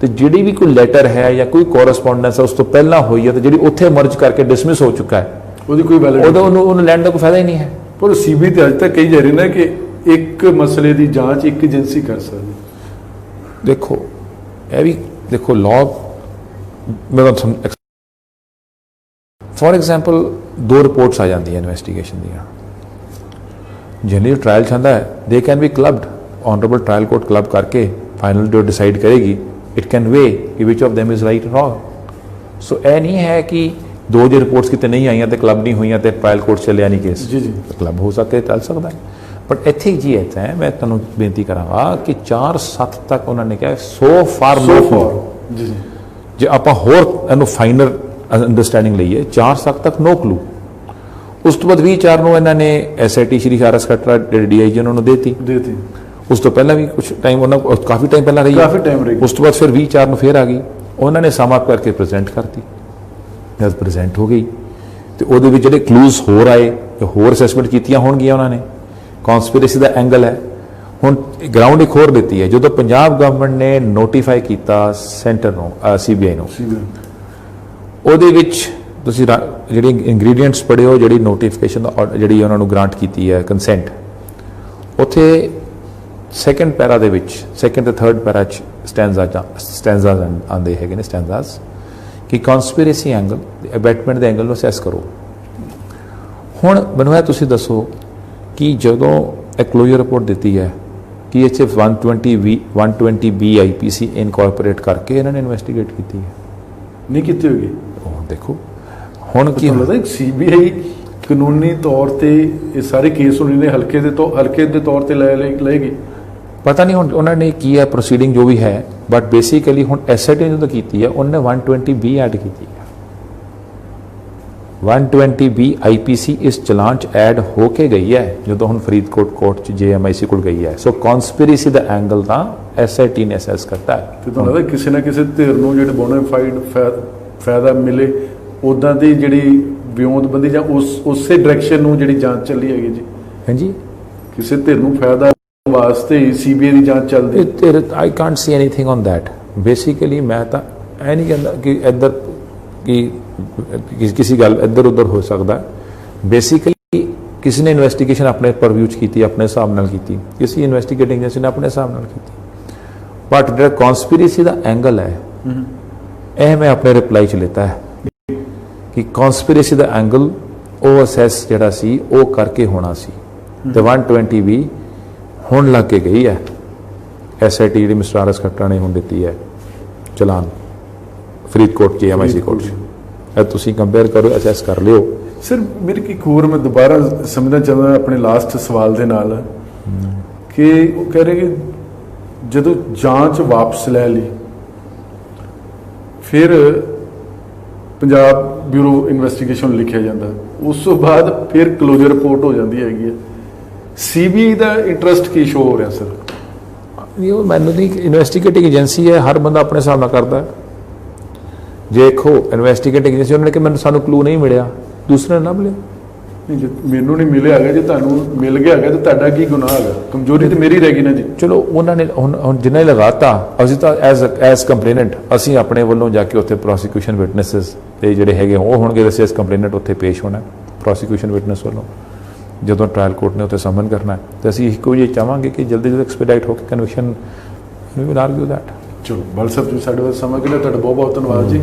ਤੇ ਜਿਹੜੀ ਵੀ ਕੋਈ ਲੈਟਰ ਹੈ ਜਾਂ ਕੋਈ ਕੋਰਸਪੋਂਡੈਂਸ ਹੈ ਉਸ ਤੋਂ ਪਹਿਲਾਂ ਹੋਈ ਹੈ, ਤੇ ਜਿਹੜੀ ਉੱਥੇ ਮਰਜ ਕਰਕੇ ਡਿਸਮਿਸ ਹੋ ਚੁੱਕਾ ਹੈ, ਉਹਦੀ ਕੋਈ ਵੈਲਿਡਿਟੀ, ਉਹਨੂੰ ਲੈਣ ਦਾ ਕੋਈ ਫਾਇਦਾ ਹੀ ਨਹੀਂ ਹੈ। ਪਰ CBI ਤੇ ਅੱਜ ਤੱਕ ਕਹੀ ਜਾ ਰਹੀ ਨਾ ਕਿ ਇੱਕ ਮਸਲੇ ਦੀ ਜਾਂਚ ਇੱਕ ਏਜੰਸੀ ਕਰ ਸਕਦੀ। ਦੇਖੋ ਇਹ ਵੀ ਦੇਖੋ ਲਾਅ, ਮੈਂ ਤੁਹਾਨੂੰ ਫॉर एग्जांपल 2 ਰਿਪੋਰਟਸ ਆ ਜਾਂਦੀਆਂ ਇਨਵੈਸਟੀਗੇਸ਼ਨ ਦੀਆਂ, ਜਨਰਲੀ ਟ੍ਰਾਇਲ ਚਾਹੁੰਦਾ ਹੈ, they can be clubbed, honourable trial court club ਕਰਕੇ ਫਾਈਨਲ ਜੋ ਡਿਸਾਈਡ ਕਰੇਗੀ, ਇਟ ਕੈਨ ਵੇ ਕਿ which of them is right wrong. So ਇਹ ਨਹੀਂ ਹੈ ਕਿ 2 ਜੇ ਰਿਪੋਰਟਸ ਕਿਤੇ ਨਹੀਂ ਆਈਆਂ ਤੇ ਕਲੱਬ ਨਹੀਂ ਹੋਈਆਂ ਤੇ ਟ੍ਰਾਇਲ ਕੋਰਟ ਚੱਲਿਆ ਨਹੀਂ ਕੇਸ, ਜੀ ਕਲੱਬ ਹੋ ਸਕੇ ਚੱਲ ਸਕਦਾ ਹੈ। ਬਟ ਇੱਥੇ ਜੀ ਇੱਥੇ ਹੈ, ਮੈਂ ਤੁਹਾਨੂੰ ਬੇਨਤੀ ਕਰਾਂਗਾ ਕਿ 4-7 ਤੱਕ ਉਹਨਾਂ ਨੇ ਕਿਹਾ ਸੋ ਫਾਰ ਜੀ। ਜੇ ਆਪਾਂ ਹੋਰ ਇਹਨੂੰ ਫਾਈਨਲ ਅੰਡਰਸਟੈਂਡਿੰਗ ਲਈਏ, 4 ਤੱਕ ਨੋ ਕਲੂ। ਉਸ ਤੋਂ ਬਾਅਦ 20-4 ਨੂੰ ਇਹਨਾਂ ਨੇ SIT ਸ਼੍ਰੀ ਹਰਸ ਖੱਟੜਾ ਜਿਹੜੇ DIG ਉਹਨਾਂ ਨੂੰ ਦੇਤੀ। ਉਸ ਤੋਂ ਪਹਿਲਾਂ ਵੀ ਕੁਝ ਟਾਈਮ ਉਹਨਾਂ ਕਾਫੀ ਟਾਈਮ ਪਹਿਲਾਂ ਰਹੀ, ਉਸ ਤੋਂ ਬਾਅਦ ਫਿਰ 20-4 ਨੂੰ ਫਿਰ ਆ ਗਈ, ਉਹਨਾਂ ਨੇ ਸਮ ਅਪ ਕਰਕੇ ਪ੍ਰੈਜ਼ੈਂਟ ਕਰਤੀ। ਜਦ ਪ੍ਰੈਜ਼ੈਂਟ ਹੋ ਗਈ ਤੇ ਉਹਦੇ ਵਿੱਚ ਜਿਹੜੇ ਕਲੂਜ਼ ਹੋਰ ਆਏ ਤੇ ਹੋਰ ਅਸੈਸਮੈਂਟ ਕੀਤੀਆਂ ਹੋਣਗੀਆਂ ਉਹਨਾਂ ਨੇ। ਕਨਸਪੀਰੇਸੀ ਦਾ ਐਂਗਲ ਹੈ। ਹੁਣ ਗਰਾਊਂਡ ਇੱਕ ਹੋਰ ਦਿੱਤੀ ਹੈ, ਜਦੋਂ ਪੰਜਾਬ ਗਵਰਨਮੈਂਟ ਨੇ ਨੋਟੀਫਾਈ ਕੀਤਾ ਸੈਂਟਰ ਨੂੰ, CBI ਨੂੰ, ਉਹਦੇ ਵਿੱਚ ਤੁਸੀਂ ਜਿਹੜੇ ਇੰਗਰੀਡੀਐਂਟਸ ਪੜ੍ਹਿਓ, ਜਿਹੜੀ ਨੋਟੀਫਿਕੇਸ਼ਨ ਦਾ ਜਿਹੜੀ ਉਹਨਾਂ ਨੂੰ ਗ੍ਰਾਂਟ ਕੀਤੀ ਹੈ ਕੰਸੈਂਟ, ਉੱਥੇ ਸੈਕੰਡ ਪੈਰਾ ਦੇ ਵਿੱਚ, ਸੈਕੰਡ ਤੇ ਥਰਡ ਪੈਰਾ 'ਚ ਸਟੈਂਜ਼ਾਸ ਆਉਂਦੇ ਹੈਗੇ ਨੇ, ਸਟੈਂਜ਼ਾਸ ਕਿ ਕਨਸਪੀਰੇਸੀ ਐਂਗਲ, ਅਬੈਟਮੈਂਟ ਦੇ ਐਂਗਲ ਨੂੰ ਅਸੈਸ ਕਰੋ। ਹੁਣ ਮੈਨੂੰ ਇਹ ਤੁਸੀਂ ਦੱਸੋ ਕਿ ਜਦੋਂ ਇਹ ਕਲੋਜ਼ਰ ਰਿਪੋਰਟ ਦਿੱਤੀ ਹੈ ਕਿ ਇਹ 'ਚ 120B IPC ਇਨਕੋਰਪੋਰੇਟ ਕਰਕੇ ਇਹਨਾਂ ਨੇ ਇਨਵੈਸਟੀਗੇਟ ਕੀਤੀ ਹੈ, ਨਹੀਂ ਕੀਤੀ ਹੋਗੀ। ਉਹ ਦੇਖੋ ਹੁਣ ਕੀ ਲੱਗਦਾ CBI ਕਾਨੂੰਨੀ ਤੌਰ ਤੇ ਇਹ ਸਾਰੇ ਕੇਸ ਉਹਨੇ ਹਲਕੇ ਦੇ ਤੌਰ ਤੇ ਲਏਗੀ। ਪਤਾ ਨਹੀਂ ਹੁਣ ਉਹਨਾਂ ਨੇ ਕੀ ਹੈ ਪ੍ਰੋਸੀਡਿੰਗ ਜੋ ਵੀ ਹੈ, ਬਟ ਬੇਸਿਕਲੀ ਹੁਣ SIT ਜਦੋਂ ਕੀਤੀ ਹੈ ਉਹਨੇ 120B ਐਡ ਕੀਤੀ ਹੈ। 120B IPC ਇਸ ਚਲਾਨ 'ਚ ਐਡ ਹੋ ਕੇ ਗਈ ਹੈ ਜਦੋਂ ਹੁਣ ਫਰੀਦਕੋਟ ਕੋਰਟ 'ਚ JMIC ਕੋਲ ਗਈ ਹੈ। ਸੋ ਕਨਸਪੀਰੇਸੀ ਦਾ ਐਂਗਲ ਤਾਂ SIT ਨੇ ਅਸੈਸ ਕਰਤਾ ਹੈ। ਤੇ ਤੁਹਾਨੂੰ ਲੱਗਦਾ ਕਿਸੇ ਨਾ ਕਿਸੇ ਧਿਰ ਨੂੰ ਜਿਹੜੇ ਬੋਨਾਫਾਈਡ ਫਾਇਦਾ ਮਿਲੇ ਉਦਾਂ ਦੀ ਜਿਹੜੀ ਵਿਉਂਤਬੰਦੀ ਜਾਂ ਉਸੇ ਡਾਇਰੈਕਸ਼ਨ ਨੂੰ ਜਿਹੜੀ ਜਾਂਚ ਚੱਲੀ ਹੈਗੀ ਜੀ। ਹਾਂਜੀ, ਕਿਸੇ ਧਿਰ ਨੂੰ ਫਾਇਦਾ ਵਾਸਤੇ CBI ਦੀ ਜਾਂਚ ਚੱਲਦੀ। I can't C anything on that. Basically ਮੈਂ ਤਾਂ ਇਹ ਨਹੀਂ ਕਹਿੰਦਾ ਕਿ ਇੱਧਰ ਕਿ ਕਿਸੇ ਗੱਲ ਇੱਧਰ ਉੱਧਰ ਹੋ ਸਕਦਾ। ਬੇਸਿਕਲੀ ਕਿਸੇ ਨੇ ਇਨਵੈਸਟੀਗੇਸ਼ਨ ਆਪਣੇ ਪਰਵਿਊ 'ਚ ਕੀਤੀ, ਆਪਣੇ ਹਿਸਾਬ ਨਾਲ ਕੀਤੀ, ਕਿਸੇ ਇਨਵੈਸਟੀਗੇਟਿੰਗ ਏਜੰਸੀ ਨੇ ਆਪਣੇ ਹਿਸਾਬ ਨਾਲ ਕੀਤੀ। ਬਟ ਜਿਹੜਾ ਕਨਸਪੀਰੇਸੀ ਦਾ ਐਂਗਲ ਹੈ ਇਹ ਮੈਂ ਆਪਣੇ ਰਿਪਲਾਈ 'ਚ ਲਿੱਤਾ ਹੈ ਕਿ ਕਨਸਪੀਰੇਸੀ ਦਾ ਐਂਗਲ ਉਹ ਅਸੈਸ ਜਿਹੜਾ ਸੀ ਉਹ ਕਰਕੇ ਹੋਣਾ ਸੀ। ਤੇ 120B ਹੁਣ ਲੱਗ ਕੇ ਗਈ ਹੈ। SIT ਜਿਹੜੀ ਮਿਸਟਰ RS ਖੱਟਰ ਨੇ ਹੁਣ ਦਿੱਤੀ ਹੈ ਚਲਾਨ ਫਰੀਦਕੋਟ JMIC ਕੋਰਟ 'ਚ। ਇਹ ਤੁਸੀਂ ਕੰਪੇਅਰ ਕਰੋ, ਅਸੈਸ ਕਰ ਲਿਓ। ਸਰ ਮੇਰੀ ਇੱਕ ਹੋਰ ਮੈਂ ਦੁਬਾਰਾ ਸਮਝਣਾ ਚਾਹੁੰਦਾ ਆਪਣੇ ਲਾਸਟ ਸਵਾਲ ਦੇ ਨਾਲ ਕਿ ਉਹ ਕਹਿ ਰਹੇ ਕਿ ਜਦੋਂ ਜਾਂਚ ਵਾਪਸ ਲੈ ਲਈ ਫਿਰ ਪੰਜਾਬ ਬਿਊਰੋ ਇਨਵੈਸਟੀਗੇਸ਼ਨ ਲਿਖਿਆ ਜਾਂਦਾ, ਉਸ ਤੋਂ ਬਾਅਦ ਫਿਰ ਕਲੋਜ਼ਰ ਰਿਪੋਰਟ ਹੋ ਜਾਂਦੀ ਹੈਗੀ ਹੈ। CBI ਦਾ ਇੰਟਰਸਟ ਕੀ ਸ਼ੋ ਹੋ ਰਿਹਾ ਸਰ? ਉਹ ਮੈਨੂੰ ਨਹੀਂ, ਇਨਵੈਸਟੀਗੇਟਿੰਗ ਏਜੰਸੀ ਹੈ, ਹਰ ਬੰਦਾ ਆਪਣੇ ਹਿਸਾਬ ਨਾਲ ਕਰਦਾ ਹੈ। ਦੇਖੋ ਇਨਵੈਸਟੀਗੇਟਿੰਗ ਏਜੰਸੀ ਉਹਨਾਂ ਨੇ ਕਿ ਸਾਨੂੰ ਕਲੂ ਨਹੀਂ ਮਿਲਿਆ, ਦੂਸਰੇ ਨੇ ਲੱਭ ਲਿਆ। ਨਹੀਂ, ਜੇ ਮੈਨੂੰ ਨਹੀਂ ਮਿਲਿਆ ਹੈਗਾ, ਜੇ ਤੁਹਾਨੂੰ ਮਿਲ ਗਿਆ ਹੈਗਾ ਤਾਂ ਤੁਹਾਡਾ ਕੀ ਗੁਨਾਹ ਹੈਗਾ? ਕਮਜ਼ੋਰੀ ਤੇ ਮੇਰੀ ਰਹਿ ਗਈ ਨਾ ਜੀ। ਚਲੋ ਉਹਨਾਂ ਨੇ ਹੁਣ ਜਿੰਨਾ ਹੀ ਲਗਾਤਾ, ਅਸੀਂ ਤਾਂ ਐਜ਼ ਕੰਪਲੇਨੈਂਟ ਅਸੀਂ ਆਪਣੇ ਵੱਲੋਂ ਜਾ ਕੇ ਉੱਥੇ ਪ੍ਰੋਸੀਕਿਊਸ਼ਨ ਵਿਟਨੈਸਸ ਤੇ ਜਿਹੜੇ ਹੈਗੇ ਉਹ ਹੋਣਗੇ, ਅਸੀਂ ਐਜ਼ ਕੰਪਲੇਨੈਂਟ ਉੱਥੇ ਪੇਸ਼ ਹੋਣਾ ਪ੍ਰੋਸੀਕਿਊਸ਼ਨ ਵਿਟਨੈਸ ਵੱਲੋਂ। ਜਦੋਂ ਟ੍ਰਾਇਲ ਕੋਰਟ ਨੇ ਉੱਥੇ ਸਮਨ ਕਰਨਾ ਤੇ ਅਸੀਂ ਇੱਕੋ ਜਿਹੀ ਚਾਹਾਂਗੇ ਕਿ ਜਲਦੀ ਤੋਂ ਐਕਸਪੀਡਾਈਟ ਹੋ ਕੇ conviction we will argue that. ਚਲੋ ਬਲ ਸਾਹਿਬ ਤੁਸੀਂ ਸਾਡੇ ਵੱਲ ਸਮਾਂ ਕੱਢਿਆ, ਤੁਹਾਡਾ ਬਹੁਤ ਬਹੁਤ ਧੰਨਵਾਦ ਜੀ।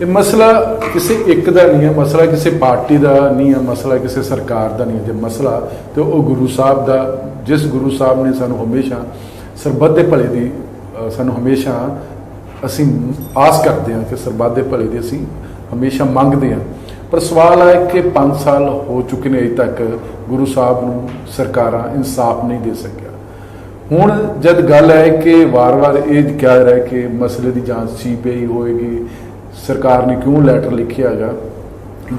ਇਹ ਮਸਲਾ ਕਿਸੇ ਇੱਕ ਦਾ ਨਹੀਂ ਹੈ, ਮਸਲਾ ਕਿਸੇ ਪਾਰਟੀ ਦਾ ਨਹੀਂ ਹੈ, ਮਸਲਾ ਕਿਸੇ ਸਰਕਾਰ ਦਾ ਨਹੀਂ ਹੈ। ਜੇ ਮਸਲਾ ਤੇ ਉਹ ਗੁਰੂ ਸਾਹਿਬ ਦਾ, ਜਿਸ ਗੁਰੂ ਸਾਹਿਬ ਨੇ ਸਾਨੂੰ ਹਮੇਸ਼ਾ ਸਰਬੱਤ ਦੇ ਭਲੇ ਦੀ ਸਾਨੂੰ ਹਮੇਸ਼ਾ ਅਸੀਂ ਆਸ ਕਰਦੇ ਹਾਂ ਕਿ ਸਰਬੱਤ ਦੇ ਭਲੇ ਦੀ ਅਸੀਂ ਹਮੇਸ਼ਾ ਮੰਗਦੇ ਹਾਂ। ਪਰ ਸਵਾਲ ਹੈ ਕਿ 5 ਸਾਲ ਹੋ ਚੁੱਕੇ ਨੇ ਅਜੇ ਤੱਕ ਗੁਰੂ ਸਾਹਿਬ ਨੂੰ ਸਰਕਾਰਾਂ ਇਨਸਾਫ ਨਹੀਂ ਦੇ ਸਕਿਆ। ਹੁਣ ਜਦ ਗੱਲ ਹੈ ਕਿ ਵਾਰ-ਵਾਰ ਇਹ ਕਿਹਾ ਰਿਹਾ ਕਿ ਮਸਲੇ ਦੀ ਜਾਂਚ CBI ਹੋਏਗੀ, ਸਰਕਾਰ ਨੇ ਕਿਉਂ ਲੈਟਰ ਲਿਖਿਆ ਹੈਗਾ,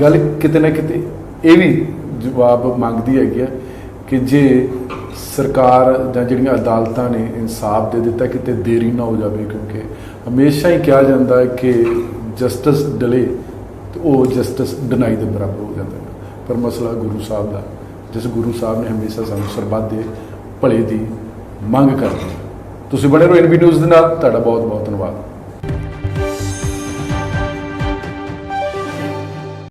ਗੱਲ ਕਿਤੇ ਨਾ ਕਿਤੇ ਇਹ ਵੀ ਜਵਾਬ ਮੰਗਦੀ ਹੈਗੀ ਹੈ ਕਿ ਜੇ ਸਰਕਾਰ ਜਾਂ ਜਿਹੜੀਆਂ ਅਦਾਲਤਾਂ ਨੇ ਇਨਸਾਫ ਦੇ ਦਿੱਤਾ, ਕਿਤੇ ਦੇਰੀ ਨਾ ਹੋ ਜਾਵੇ। ਕਿਉਂਕਿ ਹਮੇਸ਼ਾ ਹੀ ਕਿਹਾ ਜਾਂਦਾ ਹੈ ਕਿ ਜਸਟਿਸ ਡਿਲੇ ਤੇ ਉਹ ਜਸਟਿਸ ਡਿਨਾਈ ਦੇ ਬਰਾਬਰ ਹੋ ਜਾਂਦਾ ਹੈ। ਪਰ ਮਸਲਾ ਗੁਰੂ ਸਾਹਿਬ ਦਾ, ਜਿਸ ਗੁਰੂ ਸਾਹਿਬ ਨੇ ਹਮੇਸ਼ਾ ਸਾਨੂੰ ਸਰਬੱਤ ਦੇ ਭਲੇ ਦੀ ਮੰਗ ਕਰਦੇ। ਤੁਸੀਂ ਬਣੇ ਰਹੋ NB ਨਿਊਜ਼ ਦੇ ਨਾਲ। ਤੁਹਾਡਾ ਬਹੁਤ ਬਹੁਤ ਧੰਨਵਾਦ।